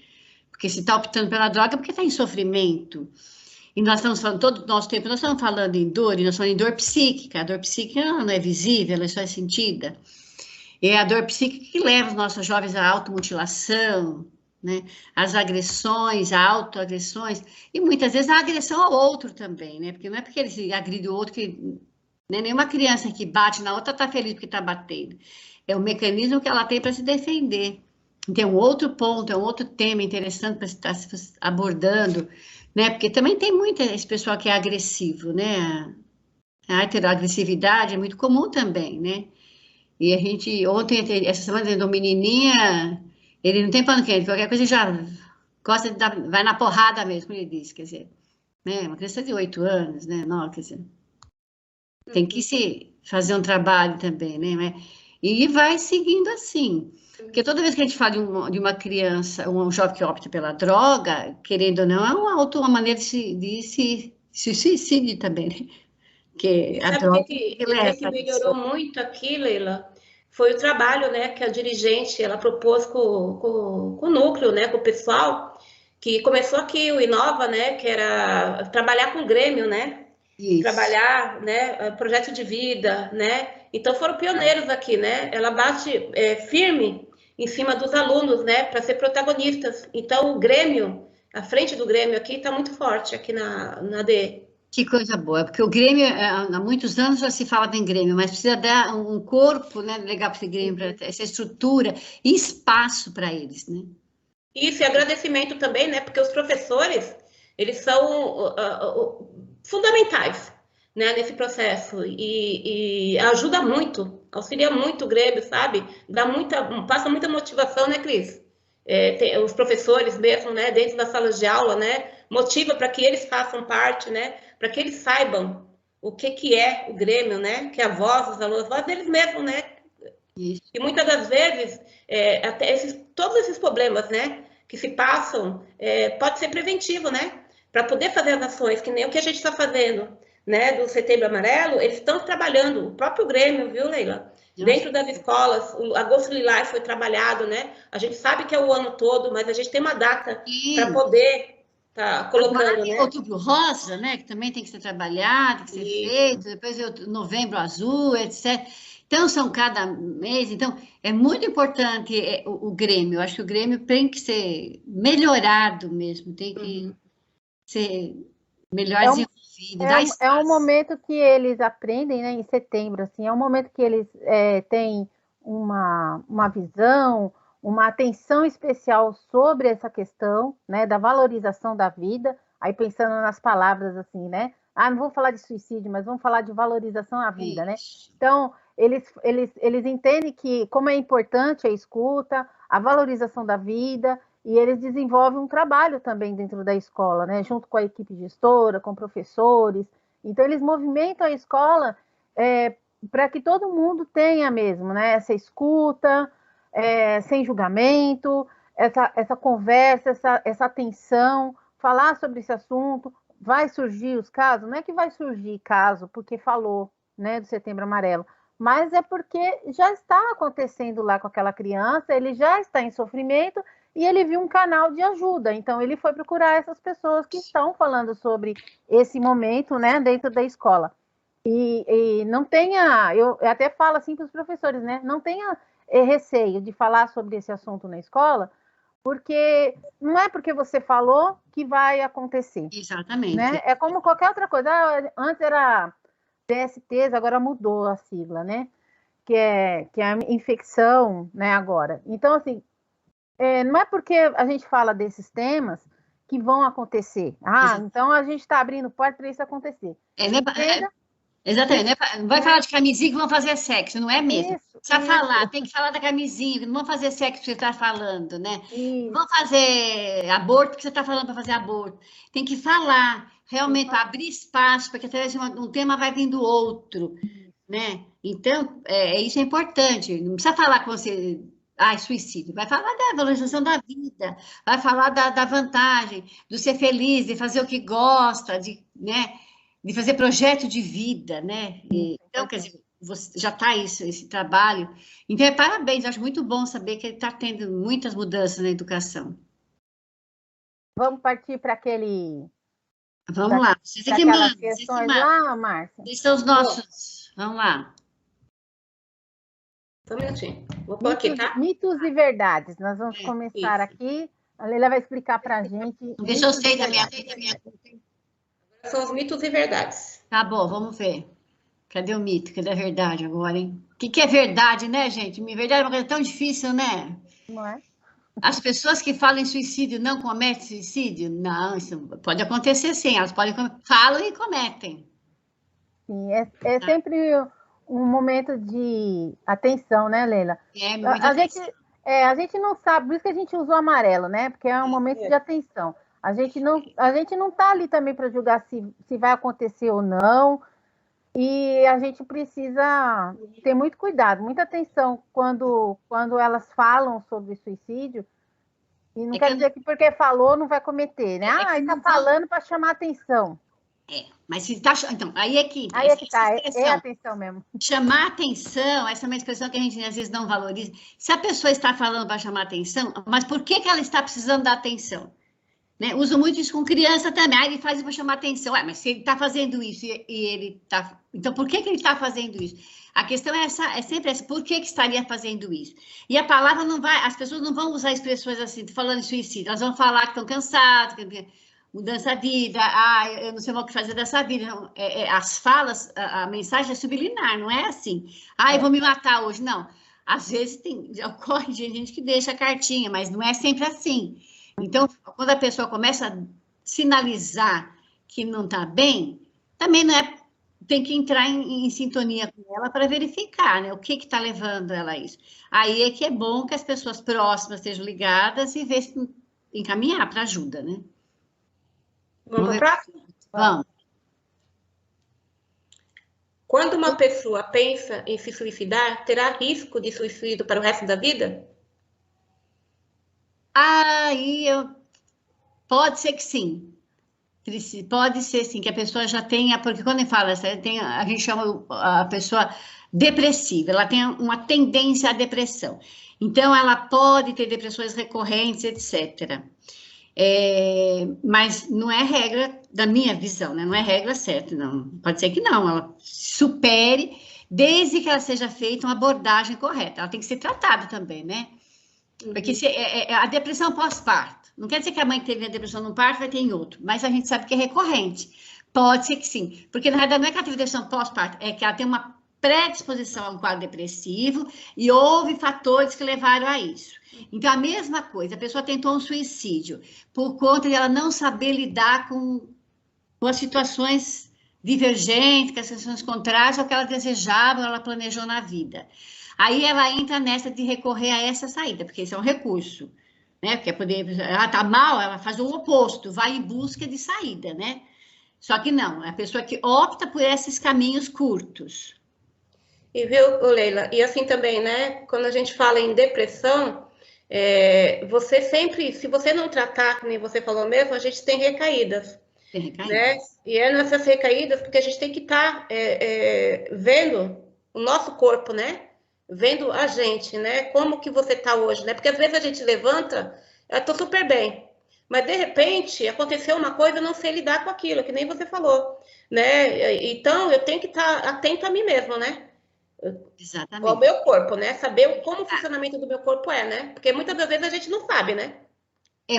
Porque se está optando pela droga, é porque está em sofrimento. E nós estamos falando, todo o nosso tempo, nós estamos falando em dor, e nós estamos em dor psíquica. A dor psíquica não é visível, ela só é sentida. É a dor psíquica que leva os nossos jovens à automutilação, né? Às agressões, a autoagressões, e muitas vezes a agressão ao outro também, né? Porque não é porque ele agride o outro que... Né? Nenhuma criança que bate na outra está feliz porque está batendo. É o mecanismo que ela tem para se defender. Tem um outro ponto, é um outro tema interessante para estar abordando, né? Porque também tem muito esse pessoal que é agressivo, né? A heteroagressividade é muito comum também, né? E a gente, ontem, essa semana, tendo uma menininha, ele não tem pano quente, qualquer coisa já gosta de dar, vai na porrada mesmo, ele diz, quer dizer, né? Uma criança de 8 anos, né? Não, quer dizer, tem que se fazer um trabalho também, né? E vai seguindo assim. Porque toda vez que a gente fala de uma criança, um jovem que opta pela droga, querendo ou não, é uma maneira de se suicídio também, né? Que a droga que melhorou muito aqui, Leila, foi o trabalho, né, que a dirigente, ela propôs com o núcleo, né, com o pessoal, que começou aqui, o Inova, né, que era trabalhar com o Grêmio, né? Isso. Trabalhar, né, projeto de vida, né? Então foram pioneiros aqui, né? Ela bate firme em cima dos alunos, né, para ser protagonistas. Então o Grêmio, a frente do Grêmio aqui está muito forte aqui na DE. Que coisa boa, porque o Grêmio, há muitos anos já se fala em Grêmio, mas precisa dar um corpo, né, legal para esse Grêmio, para essa estrutura e espaço para eles, né? Isso, e agradecimento também, né? Porque os professores, eles são fundamentais, né, nesse processo e ajuda muito, auxilia muito o Grêmio, sabe? Passa muita motivação, né, Cris? Os professores mesmo, né, dentro das salas de aula, né, motiva para que eles façam parte, né, para que eles saibam o que é o Grêmio, né, que é a voz dos alunos, a voz deles mesmos, né? Isso. E muitas das vezes, até todos esses problemas, né, que se passam, pode ser preventivo, né? Para poder fazer as ações, que nem o que a gente está fazendo, né, do Setembro Amarelo, eles estão trabalhando, o próprio Grêmio, viu, Leila? Dentro das escolas, o Agosto Lilás foi trabalhado, né? A gente sabe que é o ano todo, mas a gente tem uma data para poder estar colocando, né? Outubro Rosa, né, que também tem que ser trabalhado, tem que ser feito, depois Novembro Azul, etc. Então, são cada mês, então, é muito importante o Grêmio, eu acho que o Grêmio tem que ser melhorado mesmo, tem que ser melhor desenvolvido. É um momento que eles aprendem, né, em setembro, assim, é um momento que eles têm uma visão, uma atenção especial sobre essa questão, né, da valorização da vida, aí pensando nas palavras, assim, né, não vou falar de suicídio, mas vamos falar de valorização à vida, né, então, eles entendem que como é importante a escuta, a valorização da vida, e eles desenvolvem um trabalho também dentro da escola, né? Junto com a equipe gestora, com professores. Então, eles movimentam a escola para que todo mundo tenha mesmo, né? Essa escuta, sem julgamento, essa conversa, essa atenção, falar sobre esse assunto. Vai surgir os casos? Não é que vai surgir caso porque falou, né, do Setembro Amarelo, mas é porque já está acontecendo lá com aquela criança, ele já está em sofrimento, e ele viu um canal de ajuda, então ele foi procurar essas pessoas que estão falando sobre esse momento, né, dentro da escola. E não tenha, eu até falo assim para os professores, né, não tenha receio de falar sobre esse assunto na escola, porque não é porque você falou que vai acontecer. Exatamente. Né? É como qualquer outra coisa. Antes era DSTs, agora mudou a sigla, né? Que é a infecção, né, agora. Então, assim, não é porque a gente fala desses temas que vão acontecer. Então a gente está abrindo porta para isso acontecer. Exatamente. Não vai falar de camisinha que vão fazer sexo, não é mesmo? Precisa falar, tem que falar da camisinha, não vão fazer sexo porque você está falando, né? Não vão fazer aborto porque você está falando para fazer aborto. Tem que falar, realmente, abrir espaço, porque através de um tema vai vindo outro, né? Então, isso é importante. Não precisa falar com você... suicídio. Vai falar da valorização da vida, vai falar da vantagem, do ser feliz, de fazer o que gosta, né, de fazer projeto de vida, né? Então, quer dizer, já está esse trabalho. Então, parabéns, acho muito bom saber que ele está tendo muitas mudanças na educação. Vamos partir para aquele... Vamos lá, vocês que mandam. Questões lá, Márcia? Esses são os nossos... Vamos lá. Só um minutinho. Vou pôr aqui, tá? Mitos e verdades. Nós vamos começar aqui. A Leila vai explicar para a gente. Deixa eu sei da minha... São os mitos e verdades. Tá bom, vamos ver. Cadê o mito? Cadê a verdade agora, hein? O que é verdade, né, gente? Verdade é uma coisa tão difícil, né? Não é? As pessoas que falam em suicídio não cometem suicídio? Não, isso pode acontecer sim. Elas falam e cometem. Sim, é sempre um momento de atenção, né, Leila? A gente não sabe, por isso que a gente usou amarelo, né? Porque é um momento de atenção. A gente não está ali também para julgar se vai acontecer ou não. E a gente precisa ter muito cuidado, muita atenção quando elas falam sobre suicídio. E não quer dizer que porque falou não vai cometer, né? Está falando para chamar atenção. Mas se tá... Então, aí é que tá, é atenção mesmo. Chamar atenção, essa é uma expressão que a gente às vezes não valoriza. Se a pessoa está falando para chamar atenção, mas por que ela está precisando da atenção? Né? Uso muito isso com criança também. Ele faz isso para chamar atenção. Mas se ele está fazendo isso e ele está... Então, por que ele está fazendo isso? A questão é sempre essa. Por que estaria fazendo isso? E a palavra não vai... As pessoas não vão usar expressões assim, falando em suicídio. Elas vão falar que estão cansadas, mudança da vida, eu não sei o que fazer dessa vida. Não, as falas, a mensagem é subliminar, não é assim. Eu vou me matar hoje. Não. Às vezes ocorre gente que deixa a cartinha, mas não é sempre assim. Então, quando a pessoa começa a sinalizar que não está bem, também não é, tem que entrar em sintonia com ela para verificar, né, o que está levando ela a isso. Aí é que é bom que as pessoas próximas estejam ligadas e ver se encaminhar para ajuda, né? Vamos para a próxima? Vamos. Quando uma pessoa pensa em se suicidar, terá risco de suicídio para o resto da vida? Pode ser que sim. Pode ser sim, que a pessoa já tenha, porque quando fala, a gente chama a pessoa depressiva, ela tem uma tendência à depressão. Então, ela pode ter depressões recorrentes, etc. Mas não é regra da minha visão, né? Não é regra certa, não. Pode ser que não, ela supere, desde que ela seja feita uma abordagem correta. Ela tem que ser tratada também, né? Porque a depressão pós-parto, não quer dizer que a mãe que teve a depressão no parto vai ter em outro, mas a gente sabe que é recorrente. Pode ser que sim, porque na verdade não é que ela teve depressão pós-parto, é que ela tem uma predisposição a um quadro depressivo e houve fatores que levaram a isso. Então, a mesma coisa, a pessoa tentou um suicídio por conta de ela não saber lidar com as situações divergentes, com as situações contrárias ao que ela desejava, ela planejou na vida. Aí ela entra nessa de recorrer a essa saída, porque esse é um recurso, né? Porque ela está mal, ela faz o oposto, vai em busca de saída, né? Só que não, é a pessoa que opta por esses caminhos curtos. E viu, Leila, e assim também, né? Quando a gente fala em depressão, você sempre, se você não tratar, como você falou mesmo, a gente tem recaídas. Tem recaídas. Né? E nessas recaídas, porque a gente tem que estar vendo o nosso corpo, né? Vendo a gente, né? Como que você está hoje, né? Porque às vezes a gente levanta, eu estou super bem, mas de repente aconteceu uma coisa, eu não sei lidar com aquilo, que nem você falou, né? Então eu tenho que estar atento a mim mesmo, né? Exatamente. Ao meu corpo, né? Saber como o funcionamento do meu corpo né? Porque muitas das vezes a gente não sabe, né?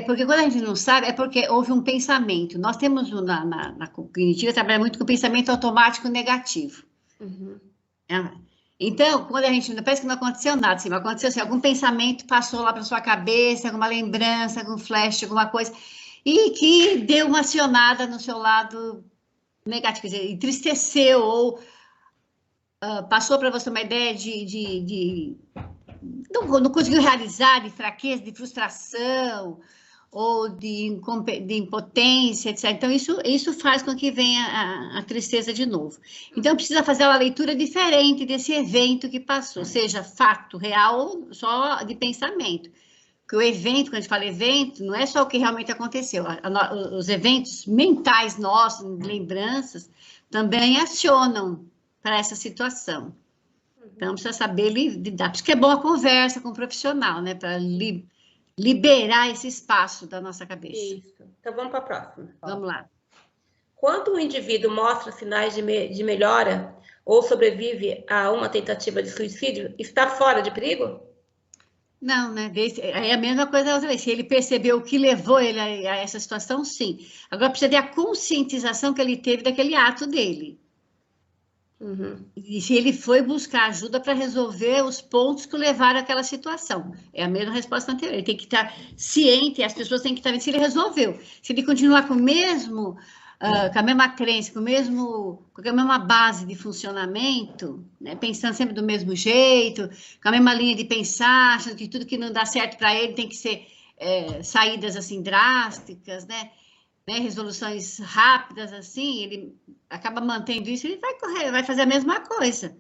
Porque quando a gente não sabe, é porque houve um pensamento. Nós temos na cognitiva, trabalha muito com o pensamento automático negativo. Uhum. Então, quando a gente parece que não aconteceu nada, assim, aconteceu assim, algum pensamento passou lá para sua cabeça, alguma lembrança, algum flash, alguma coisa, e que deu uma acionada no seu lado negativo, quer dizer, entristeceu, ou passou para você uma ideia não conseguiu realizar, de fraqueza, de frustração, ou de impotência, etc. Então, isso faz com que venha a tristeza de novo. Então, precisa fazer uma leitura diferente desse evento que passou, seja fato real ou só de pensamento. Porque o evento, quando a gente fala evento, não é só o que realmente aconteceu. Os eventos mentais nossos, lembranças, também acionam para essa situação. Então, precisa saber lidar. Por isso que é boa a conversa com o profissional, né? Para liberar esse espaço da nossa cabeça. Isso. Então, vamos para a próxima. Vamos lá. Quando o indivíduo mostra sinais de melhora ou sobrevive a uma tentativa de suicídio, está fora de perigo? Não, né? É a mesma coisa outra vez. Se ele percebeu o que levou ele a essa situação, sim. Agora, precisa ter a conscientização que ele teve daquele ato dele. Uhum. E se ele foi buscar ajuda para resolver os pontos que o levaram àquela situação. É a mesma resposta anterior. Ele tem que estar ciente, as pessoas têm que estar vendo se ele resolveu. Se ele continuar com o mesmo, com a mesma crença, com a mesma base de funcionamento, né, pensando sempre do mesmo jeito, com a mesma linha de pensar, achando que tudo que não dá certo para ele tem que ser saídas assim drásticas, né? Resoluções rápidas, assim, ele acaba mantendo isso, ele vai fazer a mesma coisa.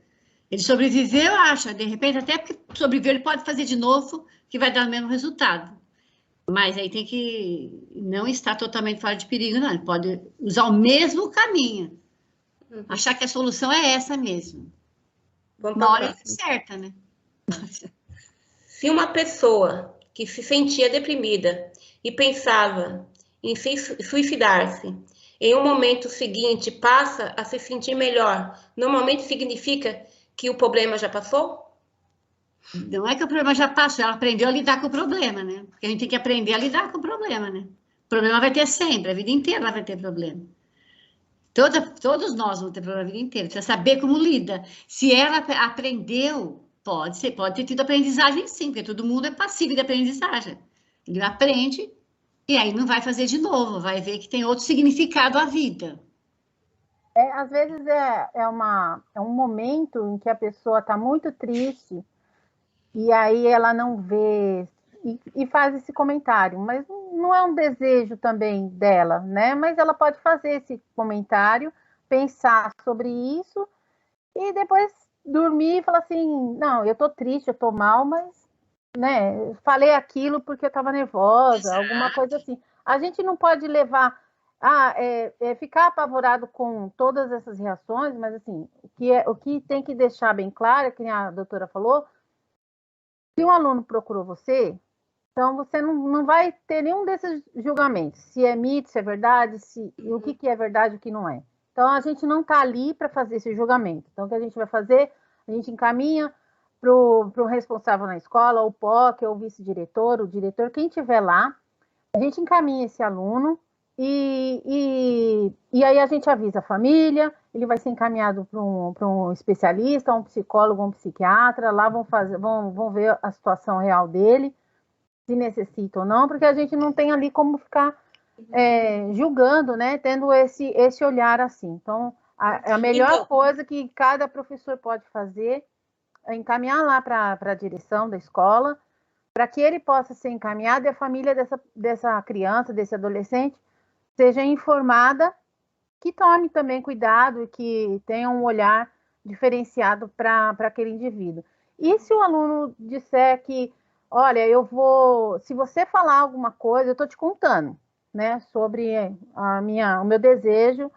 Ele sobreviveu, acha, de repente, até porque sobreviveu, ele pode fazer de novo, que vai dar o mesmo resultado. Mas aí tem que não estar totalmente fora de perigo, não. Ele pode usar o mesmo caminho. Achar que a solução é essa mesmo. Uma hora certa, né? Se uma pessoa que se sentia deprimida e pensava em suicidar-se, em um momento seguinte passa a se sentir melhor, normalmente significa que o problema já passou? Não é que o problema já passou, ela aprendeu a lidar com o problema, né? Porque a gente tem que aprender a lidar com o problema, né? O problema vai ter sempre, a vida inteira ela vai ter problema. Todos nós vamos ter problema a vida inteira, precisa saber como lida. Se ela aprendeu, pode ter tido aprendizagem sim, porque todo mundo é passivo de aprendizagem. Ele aprende E aí não vai fazer de novo, vai ver que tem outro significado à vida. Às vezes é um momento em que a pessoa está muito triste e aí ela não vê e faz esse comentário, mas não é um desejo também dela, né? Mas ela pode fazer esse comentário, pensar sobre isso e depois dormir e falar assim, não, eu tô triste, eu tô mal, mas, né, falei aquilo porque eu estava nervosa, alguma coisa assim. A gente não pode levar, ficar apavorado com todas essas reações, mas assim, o que tem que deixar bem claro, que a doutora falou, se um aluno procurou você, então você não vai ter nenhum desses julgamentos, se é mito, se é verdade, o que é verdade e o que não é. Então, a gente não está ali para fazer esse julgamento. Então, o que a gente vai fazer? A gente encaminha para o responsável na escola, o POC, ou o vice-diretor, o diretor, quem estiver lá, a gente encaminha esse aluno e aí a gente avisa a família, ele vai ser encaminhado para um especialista, um psicólogo, um psiquiatra, lá vão ver a situação real dele, se necessita ou não, porque a gente não tem ali como ficar julgando, né, tendo esse olhar assim. Então, a melhor coisa que cada professor pode fazer é encaminhar lá para a direção da escola, para que ele possa ser encaminhado e a família dessa criança, desse adolescente, seja informada, que tome também cuidado e que tenha um olhar diferenciado para aquele indivíduo. E se o aluno disser que, olha, se você falar alguma coisa, eu estou te contando, né, sobre o meu desejo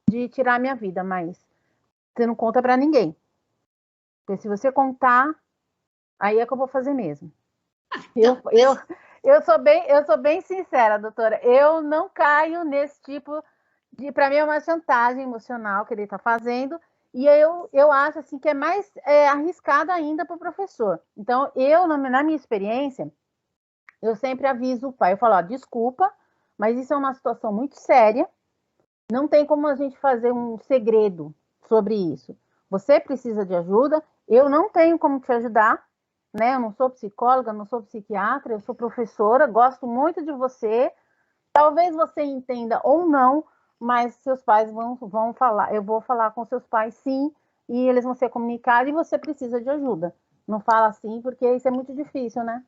de tirar a minha vida, mas você não conta para ninguém. Porque se você contar, aí é que eu vou fazer mesmo. Eu sou bem sincera, doutora. Eu não caio nesse tipo de... Para mim é uma chantagem emocional que ele está fazendo. E eu acho assim, que é mais arriscado ainda para o professor. Então, na minha experiência, eu sempre aviso o pai. Eu falo, desculpa, mas isso é uma situação muito séria. Não tem como a gente fazer um segredo sobre isso. Você precisa de ajuda. Eu não tenho como te ajudar, né? Eu não sou psicóloga, não sou psiquiatra, eu sou professora, gosto muito de você. Talvez você entenda ou não, mas seus pais vão falar. Eu vou falar com seus pais, sim, e eles vão ser comunicados e você precisa de ajuda. Não fala assim, porque isso é muito difícil, né?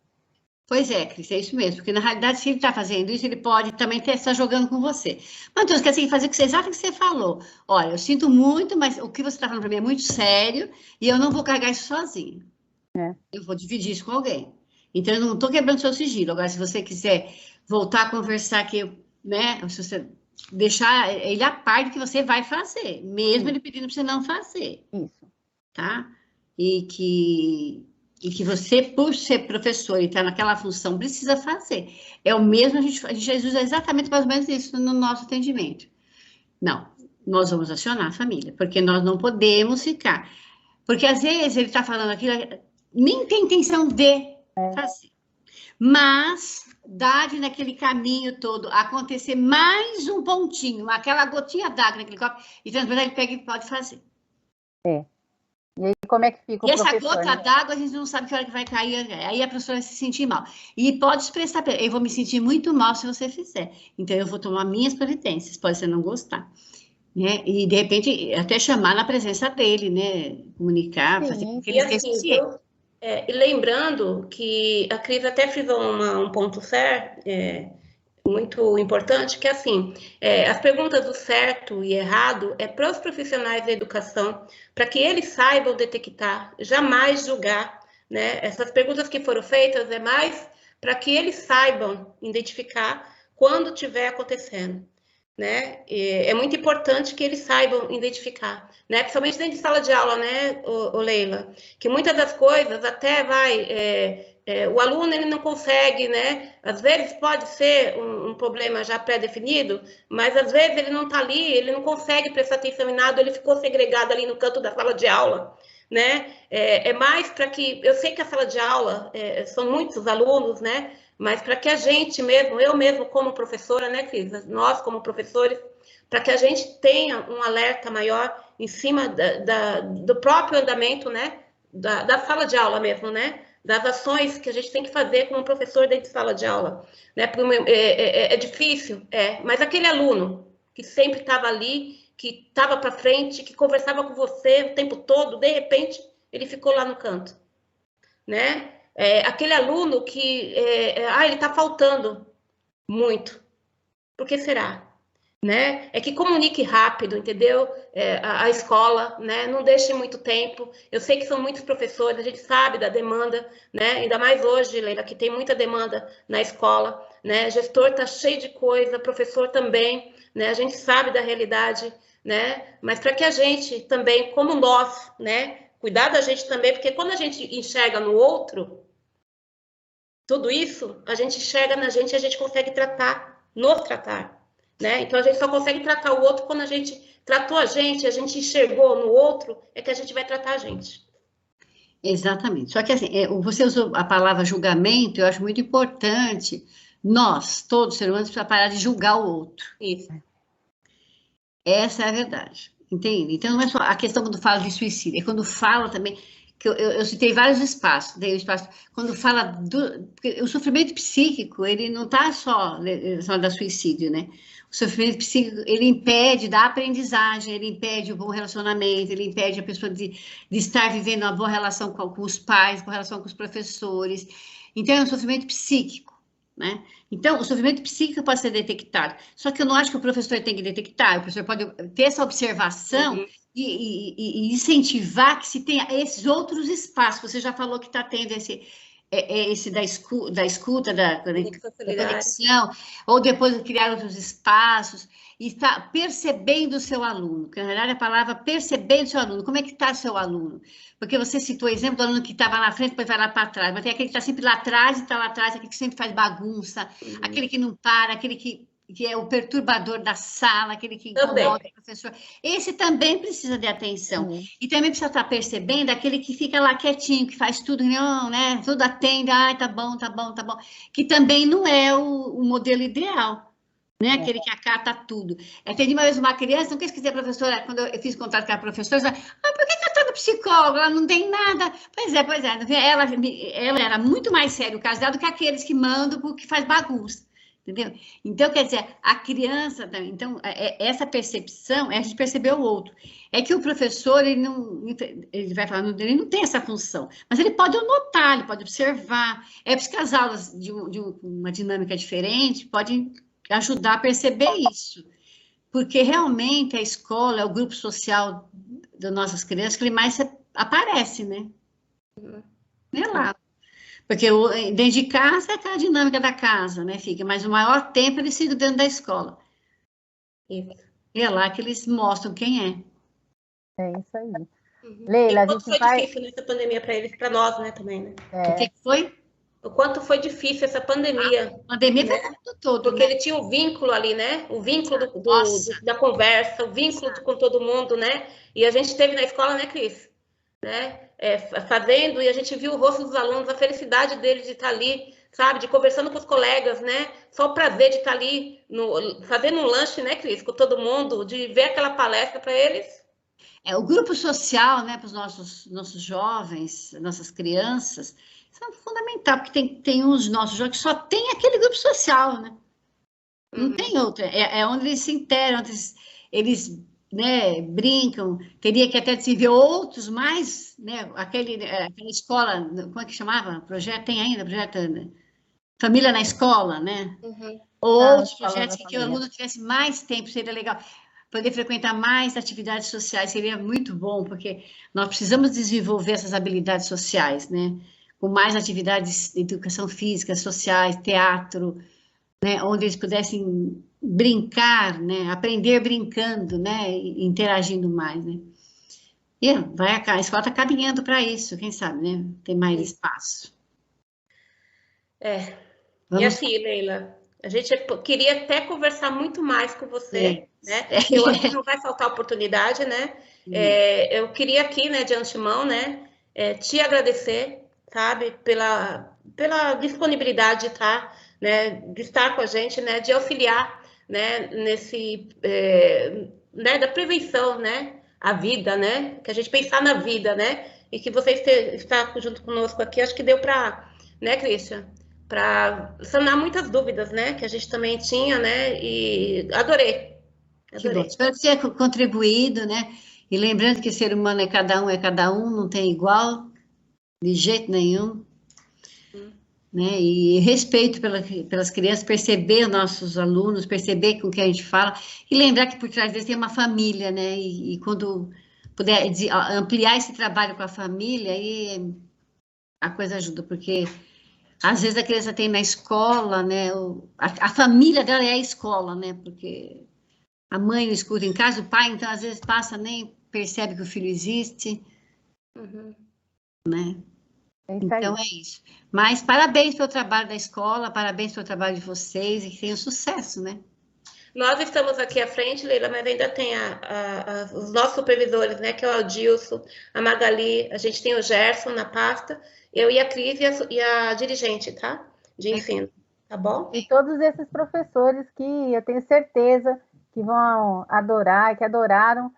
Pois é, Cris, é isso mesmo, porque na realidade, se ele está fazendo isso, ele pode também estar jogando com você. Mas então, esqueci de fazer o que você falou. Olha, eu sinto muito, mas o que você está falando para mim é muito sério e eu não vou carregar isso sozinho. Eu vou dividir isso com alguém. Então, eu não estou quebrando seu sigilo. Agora, se você quiser voltar a conversar aqui, né, se você deixar ele a par do que você vai fazer, mesmo ele pedindo para você não fazer. Isso. Tá? E que você, por ser professor e estar naquela função, precisa fazer. É o mesmo, a gente usa exatamente mais ou menos isso no nosso atendimento. Não, nós vamos acionar a família, porque nós não podemos ficar. Porque às vezes ele está falando aquilo, nem tem intenção de fazer. Mas, dá-lhe naquele caminho todo acontecer mais um pontinho, aquela gotinha d'água naquele copo, e transbordar, ele pega e pode fazer. E aí, como é que fica o professor? E essa gota d'água, a gente não sabe que hora que vai cair, aí a pessoa vai se sentir mal. E pode expressar, eu vou me sentir muito mal se você fizer. Então, eu vou tomar minhas providências, pode ser não gostar. Né? E, de repente, até chamar na presença dele, né? Comunicar, fazer com que ele esteja ciente. E lembrando que a Cris até frisou um ponto certo, muito importante, que assim, as perguntas do certo e errado é para os profissionais da educação, para que eles saibam detectar, jamais julgar, né? Essas perguntas que foram feitas é mais para que eles saibam identificar quando estiver acontecendo, né? É muito importante que eles saibam identificar, né? Principalmente dentro de sala de aula, né, Leila? Que muitas das coisas até o aluno ele não consegue, né? Às vezes pode ser um problema já pré-definido, mas às vezes ele não está ali, ele não consegue prestar atenção em nada, ele ficou segregado ali no canto da sala de aula, né? É mais para que... Eu sei que a sala de aula são muitos alunos, né? Mas para que a gente mesmo, eu mesmo como professora, né, Cris? Nós como professores, para que a gente tenha um alerta maior em cima do próprio andamento, né? Da sala de aula mesmo, né? das ações que a gente tem que fazer como professor dentro de sala de aula, né? É difícil, mas aquele aluno que sempre estava ali, que estava para frente, que conversava com você o tempo todo, de repente, ele ficou lá no canto, né? Aquele aluno que, ele está faltando muito. Por que será? Né? É que comunique rápido, entendeu? A escola, né? Não deixe muito tempo. Eu sei que são muitos professores, a gente sabe da demanda, né? Ainda mais hoje, Leila, que tem muita demanda na escola, né? Gestor está cheio de coisa, professor também, né? A gente sabe da realidade, né? Mas para que a gente também, como nós, né? Cuidar da gente também, porque quando a gente enxerga no outro, tudo isso, a gente enxerga na gente e a gente consegue nos tratar. Né? Então, a gente só consegue tratar o outro quando a gente tratou a gente enxergou no outro, é que a gente vai tratar a gente. Exatamente. Só que, assim, você usou a palavra julgamento, eu acho muito importante. Nós, todos seres humanos, precisamos parar de julgar o outro. Isso. Essa é a verdade, entende? Então, não é só a questão quando fala de suicídio, é quando fala também, que eu citei vários espaços, dei um espaço, quando fala porque o sofrimento psíquico, ele não está só da suicídio, né? O sofrimento psíquico, ele impede da aprendizagem, ele impede o bom relacionamento, ele impede a pessoa de estar vivendo uma boa relação com os pais, boa relação com os professores. Então, é um sofrimento psíquico, né? Então, o sofrimento psíquico pode ser detectado. Só que eu não acho que o professor tem que detectar, o professor pode ter essa observação e incentivar que se tenha esses outros espaços. Você já falou que está tendo esse da escuta, da conexão, ou depois criar outros espaços, e está percebendo o seu aluno, que na verdade a palavra percebendo o seu aluno, como é que está o seu aluno? Porque você citou o exemplo do aluno que estava na frente, depois vai lá para trás, mas tem aquele que está sempre lá atrás e está lá atrás, aquele que sempre faz bagunça, aquele que não para, aquele que é o perturbador da sala, aquele que incomoda o professor. Esse também precisa de atenção. E também precisa estar percebendo aquele que fica lá quietinho, que faz tudo, não, né? Tudo atende, tá bom. Que também não é o modelo ideal, né? Aquele que acata tudo. Atendi uma vez uma criança, não quis dizer a professora, quando eu fiz contato com a professora, por que está todo psicólogo? Ela não tem nada. Pois é. Ela era muito mais sério o caso dela do que aqueles que mandam porque faz bagunça. Entendeu? Então, quer dizer, a criança, então, essa percepção é a gente perceber o outro. É que o professor, ele vai falar, ele não tem essa função, mas ele pode notar, ele pode observar. É por isso que as aulas de uma dinâmica diferente podem ajudar a perceber isso. Porque realmente a escola é o grupo social das nossas crianças que ele mais aparece, né? É lá. Porque dentro de casa é aquela dinâmica da casa, né, fica, mas o maior tempo eles ficam dentro da escola. Isso. E é lá que eles mostram quem é. É isso aí. Leila, a gente foi difícil nessa pandemia para eles, para nós, né, também, né? O que foi? O quanto foi difícil essa pandemia. A pandemia foi o mundo todo, porque né? ele tinha o vínculo ali, né? O vínculo da conversa, o vínculo com todo mundo, né? E a gente teve na escola, né, Cris? Né? Fazendo, e a gente viu o rosto dos alunos, a felicidade deles de estar ali, sabe? De conversando com os colegas, né? Só o prazer de estar ali, fazendo um lanche, né, Cris? Com todo mundo, de ver aquela palestra para eles. O grupo social, né, para os nossos jovens, nossas crianças, isso é fundamental, porque tem uns nossos jovens que só tem aquele grupo social, né? Não tem outro. É onde eles se interam, onde eles né, brincam, teria que até se ver outros mais, né, aquela escola, como é que chamava? Projeto, tem ainda, projeto Família na Escola, né? Outros projetos que o aluno tivesse mais tempo, seria legal. Poder frequentar mais atividades sociais seria muito bom, porque nós precisamos desenvolver essas habilidades sociais, né? Com mais atividades de educação física, sociais, teatro, né? Onde eles pudessem brincar, né? Aprender brincando, né? Interagindo mais, né? E a escola está caminhando para isso, quem sabe, né? Tem mais espaço. E assim, Leila, a gente queria até conversar muito mais com você, né? Eu acho que não vai faltar oportunidade, né? Eu queria aqui, né, de antemão, né, te agradecer, sabe, pela disponibilidade de estar, né, de estar com a gente, né, de auxiliar, né, nesse, né, da prevenção, né, a vida, né, que a gente pensar na vida, né, e que você está junto conosco aqui, acho que deu para, né, Christian, para sanar muitas dúvidas, né, que a gente também tinha, né, e adorei. Que bom, espero que tenha contribuído, né, e lembrando que ser humano é cada um, não tem igual, de jeito nenhum, né, e respeito pelas crianças, perceber os nossos alunos, perceber com o que a gente fala, e lembrar que por trás deles tem uma família, né, e quando puder ampliar esse trabalho com a família, aí a coisa ajuda, porque às vezes a criança tem na escola, né, a família dela é a escola, né, porque a mãe não escuta em casa, o pai, então às vezes passa, nem percebe que o filho existe, né. Então é isso. Mas parabéns pelo trabalho da escola, parabéns pelo trabalho de vocês e que tenham sucesso, né? Nós estamos aqui à frente, Leila, mas ainda tem os nossos supervisores, né? Que é o Adilson, a Magali, a gente tem o Gerson na pasta, eu e a Cris e a dirigente, tá? De ensino, tá bom? E todos esses professores que eu tenho certeza que vão adorar, que adoraram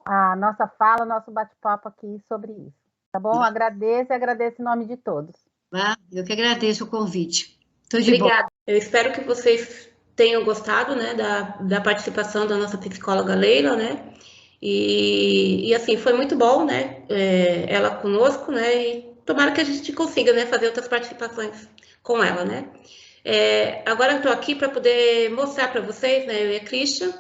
a nossa fala, o nosso bate-papo aqui sobre isso. Tá bom? Agradeço em nome de todos. Eu que agradeço o convite. Tudo de Obrigada. bom. Eu espero que vocês tenham gostado, né, da participação da nossa psicóloga Leila, né? E assim, foi muito bom, né? Ela conosco, né? E tomara que a gente consiga, né, fazer outras participações com ela, né? Agora eu estou aqui para poder mostrar para vocês, né, eu e a Christian,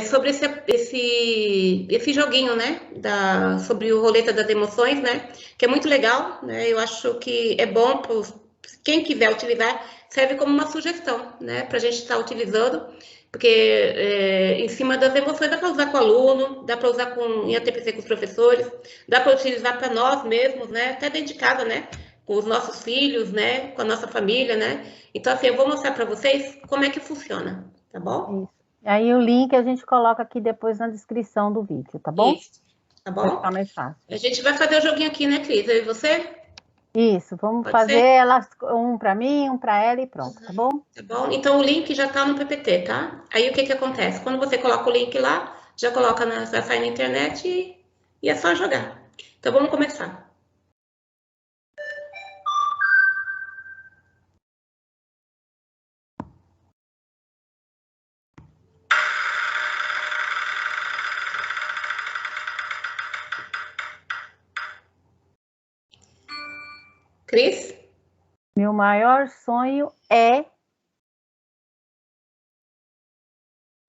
sobre esse joguinho, né, sobre o Roleta das Emoções, né, que é muito legal, né, eu acho que é bom para quem quiser utilizar, serve como uma sugestão, né, para a gente estar utilizando, porque em cima das emoções dá para usar com o aluno, dá para usar em ATPC com os professores, dá para utilizar para nós mesmos, né, até dentro de casa, né, com os nossos filhos, né, com a nossa família, né, então assim, eu vou mostrar para vocês como é que funciona, tá bom? Isso. Aí o link a gente coloca aqui depois na descrição do vídeo, tá bom? Isso, tá bom? Vai ficar mais fácil. A gente vai fazer o joguinho aqui, né, Cris? Eu e você? Isso, vamos Pode fazer ser? elas, um para mim, um para ela e pronto, tá bom? Tá bom? Então o link já tá no PPT, tá? Aí o que acontece? Quando você coloca o link lá, já coloca vai sair na internet e é só jogar. Então vamos começar. Cris? Meu maior sonho é...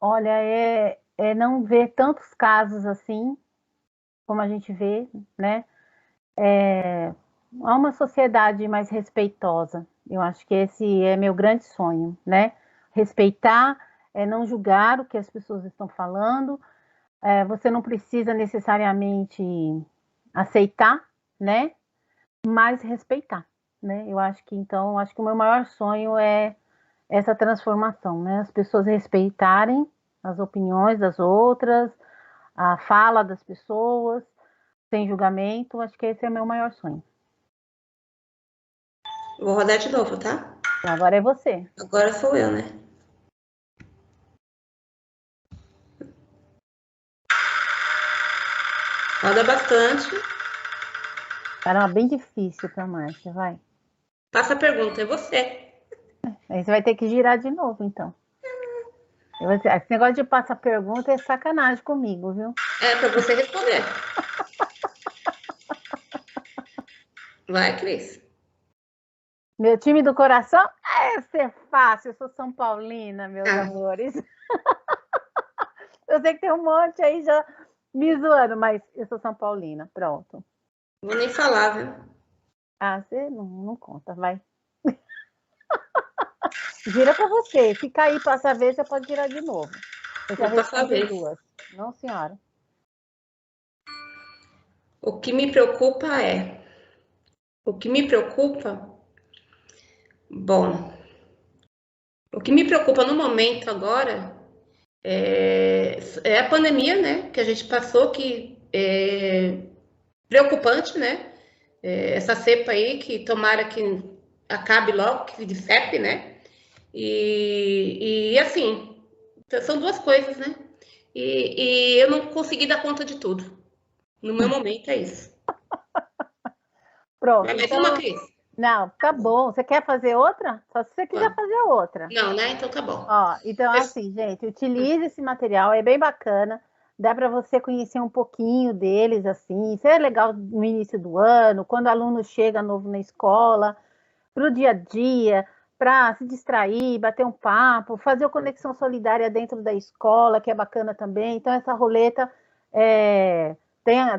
Olha, é não ver tantos casos assim, como a gente vê, né? Há uma sociedade mais respeitosa. Eu acho que esse é meu grande sonho, né? Respeitar, não julgar o que as pessoas estão falando. Você não precisa necessariamente aceitar, né? Mas respeitar, né? Eu acho que então, acho que o meu maior sonho é essa transformação, né? As pessoas respeitarem as opiniões das outras, a fala das pessoas, sem julgamento. Acho que esse é o meu maior sonho. Vou rodar de novo, tá? Agora é você. Agora sou eu, né? Roda bastante. Caramba, bem difícil para Márcia, vai. Passa a pergunta, é você. Aí você vai ter que girar de novo, então. Esse negócio de passar pergunta é sacanagem comigo, viu? É para você responder. Vai, Cris. Meu time do coração? Essa é fácil, eu sou São Paulina, meus amores. Eu sei que tem um monte aí já me zoando, mas eu sou São Paulina, pronto. Vou nem falar, viu? Você não conta, vai. Gira para você. Se cair, passa a vez, você pode girar de novo. Eu já respondi duas. Não, senhora. O que me preocupa Bom, o que me preocupa no momento agora é a pandemia, né? Que a gente passou, que é preocupante, né? Essa cepa aí, que tomara que acabe logo, que se dissipe, né? E assim, são duas coisas, né? E eu não consegui dar conta de tudo. No meu momento é isso. Pronto. Vai mais então, uma, Cris? Não, tá bom. Você quer fazer outra? Só se você quiser fazer outra. Não, né? Então tá bom. Ó, então, assim, gente, utilize esse material, é bem bacana. Dá para você conhecer um pouquinho deles, assim. Isso é legal no início do ano, quando o aluno chega novo na escola, para o dia a dia, para se distrair, bater um papo, fazer a conexão solidária dentro da escola, que é bacana também. Então, essa roleta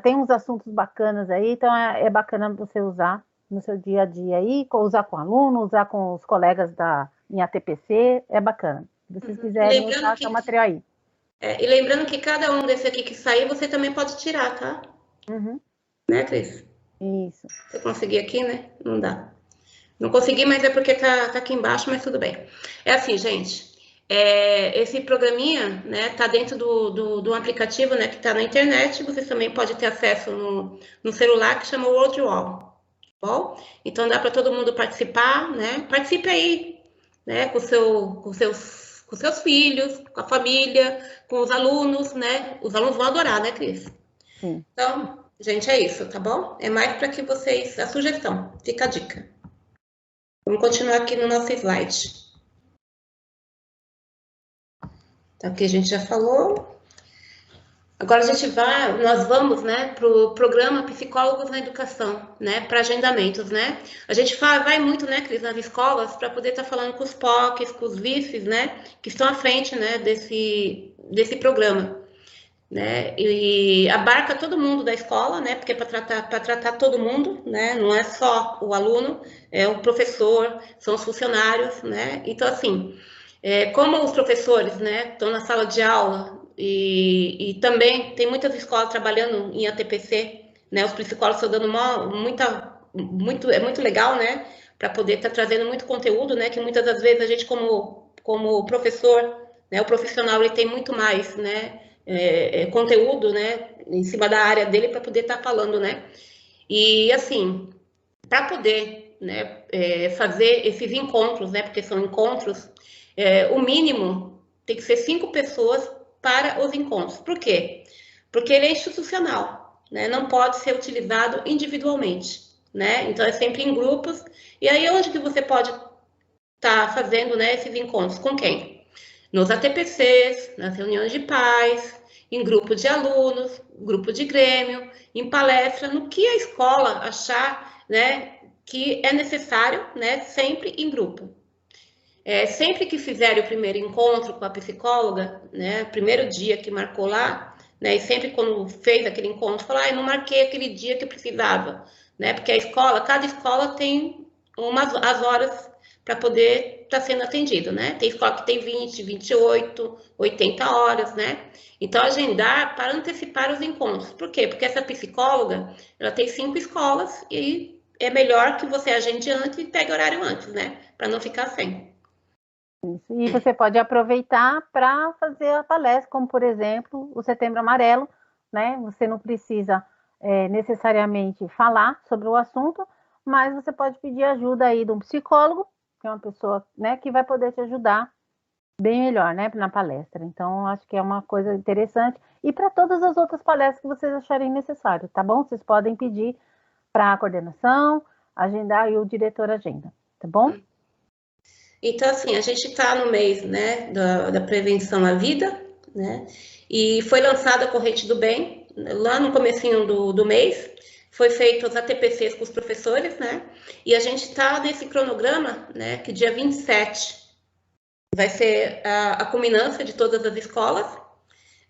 tem uns assuntos bacanas aí, então é bacana você usar no seu dia a dia aí, usar com aluno, usar com os colegas em ATPC, é bacana. Se vocês quiserem usar, tá o material aí. E lembrando que cada um desse aqui que sair, você também pode tirar, tá? Uhum. Né, Cris? Isso. Se eu conseguir aqui, né? Não dá. Não consegui, mas é porque tá aqui embaixo, mas tudo bem. É assim, gente. Esse programinha, né, tá dentro do aplicativo, né, que tá na internet. Você também pode ter acesso no celular, que chama World Wall. Bom? Então dá para todo mundo participar, né? Participe aí, né? Com seus filhos, com a família, com os alunos, né? Os alunos vão adorar, né, Cris? Sim. Então, gente, é isso, tá bom? É mais para que vocês, a sugestão, fica a dica. Vamos continuar aqui no nosso slide. Então, aqui a gente já falou. Agora nós vamos, né, para o programa Psicólogos na Educação, né, para agendamentos, né? A gente vai muito, né, Cris, nas escolas para poder estar falando com os POCs, com os vices, né, que estão à frente, né, desse programa, né? E abarca todo mundo da escola, né, porque é para tratar todo mundo, né? Não é só o aluno, é o professor, são os funcionários, né? Então, assim, como os professores, né, estão na sala de aula e também tem muitas escolas trabalhando em ATPC, né, os psicólogos estão dando é muito legal, né, para poder estar trazendo muito conteúdo, né, que muitas das vezes a gente como professor, né, o profissional ele tem muito mais, né, conteúdo, né, em cima da área dele para poder estar falando, né, e assim, para poder, né, fazer esses encontros, né, porque são encontros, o mínimo tem que ser 5 pessoas para os encontros. Por quê? Porque ele é institucional, né? Não pode ser utilizado individualmente, né? Então é sempre em grupos. E aí onde que você pode estar fazendo, né, esses encontros? Com quem? Nos ATPCs, nas reuniões de pais, em grupo de alunos, grupo de grêmio, em palestra, no que a escola achar, né, que é necessário, né, sempre em grupo. Sempre que fizerem o primeiro encontro com a psicóloga, né, primeiro dia que marcou lá, né, e sempre quando fez aquele encontro, falar, eu não marquei aquele dia que eu precisava, né, porque cada escola tem as horas para poder estar sendo atendido, né, tem escola que tem 20, 28, 80 horas, né, então agendar para antecipar os encontros. Por quê? Porque essa psicóloga, ela tem 5 escolas e é melhor que você agende antes e pegue horário antes, né, para não ficar sem. Isso. E você pode aproveitar para fazer a palestra, como por exemplo o Setembro Amarelo, né? Você não precisa necessariamente falar sobre o assunto, mas você pode pedir ajuda aí de um psicólogo, que é uma pessoa, né, que vai poder te ajudar bem melhor, né, na palestra. Então, acho que é uma coisa interessante. E para todas as outras palestras que vocês acharem necessário, tá bom? Vocês podem pedir para a coordenação, agendar e o diretor agenda, tá bom? Então, assim, a gente está no mês, né, da prevenção à vida, né, e foi lançada a Corrente do Bem, lá no comecinho do mês, foi feito os ATPCs com os professores, né, e a gente está nesse cronograma, né, que dia 27 vai ser a culminância de todas as escolas,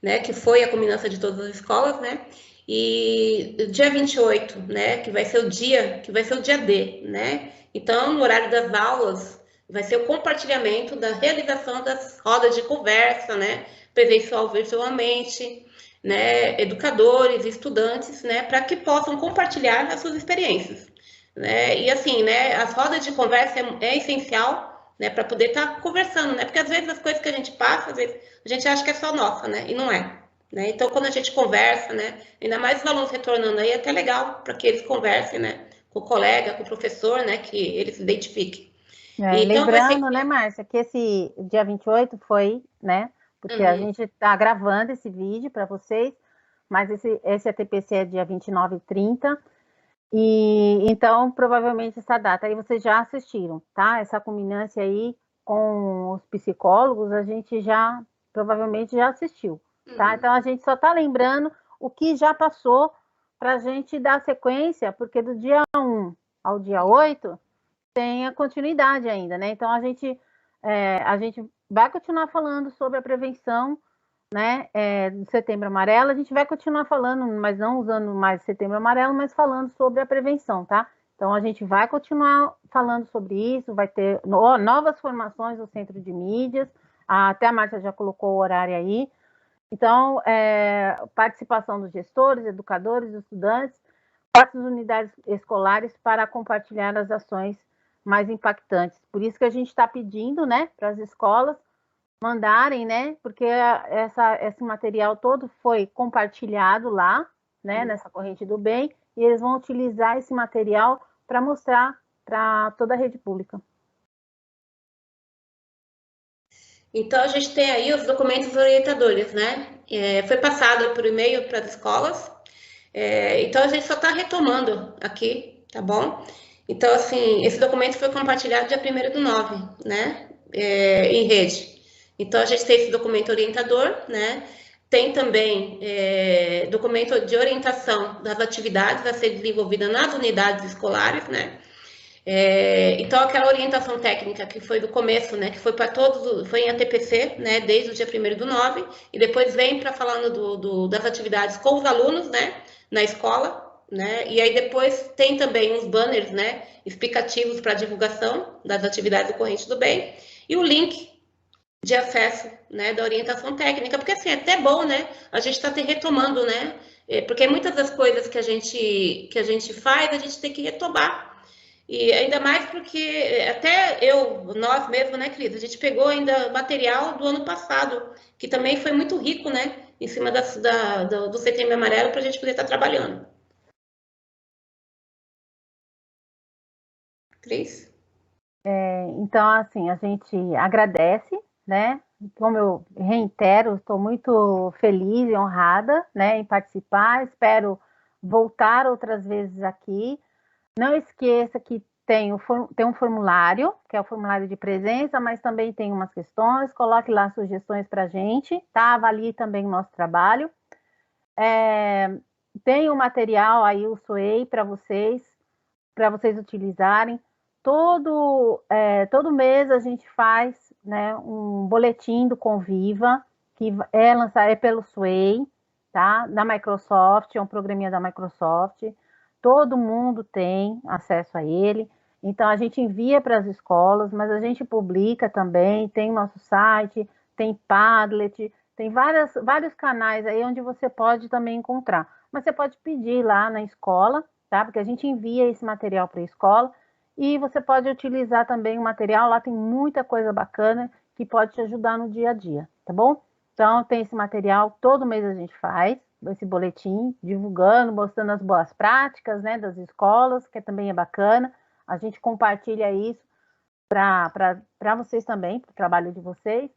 né, que foi a culminância de todas as escolas, né, e dia 28, né, que vai ser o dia D, né, então, no horário das aulas, vai ser o compartilhamento da realização das rodas de conversa, né, presencial virtualmente, né, educadores, estudantes, né, para que possam compartilhar as suas experiências, né, e assim, né, as rodas de conversa é essencial, né, para poder estar conversando, né, porque às vezes as coisas que a gente passa, às vezes a gente acha que é só nossa, né, e não é, né, então quando a gente conversa, né, ainda mais os alunos retornando aí, é até legal para que eles conversem, né, com o colega, com o professor, né, que eles se identifiquem. Então, lembrando, né, Márcia, que esse dia 28 foi, né, porque a gente está gravando esse vídeo para vocês, mas esse ATPC é dia 29 e 30, E então, provavelmente, essa data aí vocês já assistiram, tá? Essa culminância aí com os psicólogos, a gente já, provavelmente, já assistiu, tá? Então, a gente só está lembrando o que já passou para a gente dar sequência, porque do dia 1 ao dia 8 tem a continuidade ainda, né? Então, a gente vai continuar falando sobre a prevenção, né, do Setembro Amarelo. A gente vai continuar falando, mas não usando mais Setembro Amarelo, mas falando sobre a prevenção, tá? Então, a gente vai continuar falando sobre isso, vai ter novas formações no Centro de Mídias, até a Márcia já colocou o horário aí. Então, participação dos gestores, educadores, estudantes, das unidades escolares para compartilhar as ações mais impactantes. Por isso que a gente está pedindo, né, para as escolas mandarem, né, porque esse material todo foi compartilhado lá, né, nessa corrente do bem, e eles vão utilizar esse material para mostrar para toda a rede pública. Então, a gente tem aí os documentos orientadores, né? Foi passado por e-mail para as escolas, então a gente só está retomando aqui, tá bom? Então, assim, esse documento foi compartilhado dia 1º/9, né? Em rede. Então, a gente tem esse documento orientador, né? Tem também documento de orientação das atividades a ser desenvolvida nas unidades escolares, né? Então, aquela orientação técnica que foi do começo, né, que foi para todos, foi em ATPC, né, desde o dia 1º/9, e depois vem para falando das atividades com os alunos, né, na escola, né, e aí depois tem também uns banners, né, explicativos para divulgação das atividades do Corrente do Bem, e o link de acesso, né, da orientação técnica, porque assim, é até bom, né, a gente está retomando, né, porque muitas das coisas que a gente faz, a gente tem que retomar. E ainda mais porque até nós mesmos, né, Cris? A gente pegou ainda material do ano passado, que também foi muito rico, né? Em cima do Setembro Amarelo, para a gente poder estar trabalhando. Cris? Então, assim, a gente agradece, né? Como eu reitero, estou muito feliz e honrada, né, em participar. Espero voltar outras vezes aqui. Não esqueça que tem um formulário, que é o formulário de presença, mas também tem umas questões. Coloque lá sugestões para a gente, tá? Avalie também o nosso trabalho. Tem o material aí, o SOEI, para vocês utilizarem. Todo mês a gente faz, né, um boletim do Conviva, que é pelo SOEI, tá? Da Microsoft, é um programinha da Microsoft. Todo mundo tem acesso a ele. Então, a gente envia para as escolas, mas a gente publica também, tem o nosso site, tem Padlet, tem vários canais aí onde você pode também encontrar. Mas você pode pedir lá na escola, tá? Porque a gente envia esse material para a escola e você pode utilizar também o material, lá tem muita coisa bacana que pode te ajudar no dia a dia, tá bom? Então, tem esse material, todo mês a gente faz esse boletim, divulgando, mostrando as boas práticas, né, das escolas, que também é bacana. A gente compartilha isso para vocês também, para o trabalho de vocês.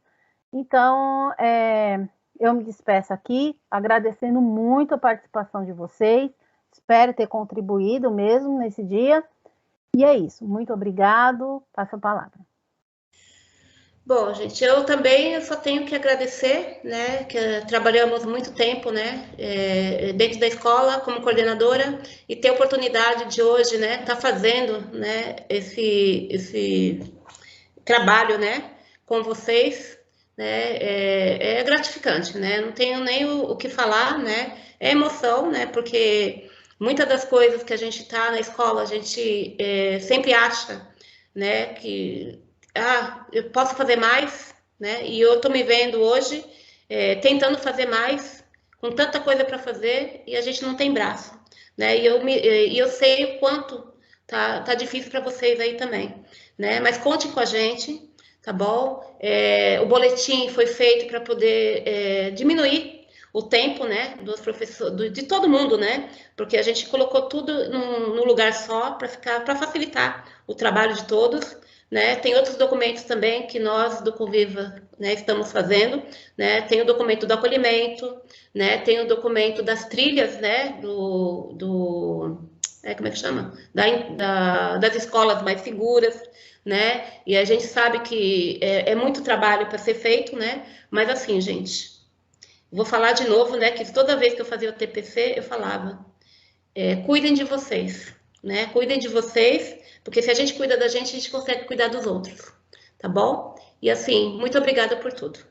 Então, eu me despeço aqui, agradecendo muito a participação de vocês. Espero ter contribuído mesmo nesse dia. E é isso. Muito obrigado. Passo a palavra. Bom, gente, eu também só tenho que agradecer, né, que trabalhamos muito tempo, né, dentro da escola como coordenadora e ter a oportunidade de hoje, né, estar fazendo, né, esse trabalho, né, com vocês, né, é gratificante, né, não tenho nem o que falar, né, é emoção, né, porque muitas das coisas que a gente está na escola, a gente sempre acha, né, que eu posso fazer mais, né? E eu estou me vendo hoje tentando fazer mais, com tanta coisa para fazer, e a gente não tem braço, né? E eu sei o quanto tá difícil para vocês aí também, né? Mas contem com a gente, tá bom? O boletim foi feito para poder diminuir o tempo, né, dos professores, de todo mundo, né? Porque a gente colocou tudo num lugar só para facilitar o trabalho de todos. Né? Tem outros documentos também que nós do Conviva, né, estamos fazendo, né? Tem o documento do acolhimento, né? Tem o documento das trilhas, né, como é que chama? Das escolas mais seguras, né? E a gente sabe que é muito trabalho para ser feito, né? Mas assim, gente, vou falar de novo, né? Que toda vez que eu fazia o TPC, eu falava, cuidem de vocês, né? Cuidem de vocês, porque se a gente cuida da gente consegue cuidar dos outros, tá bom? E assim, muito obrigada por tudo.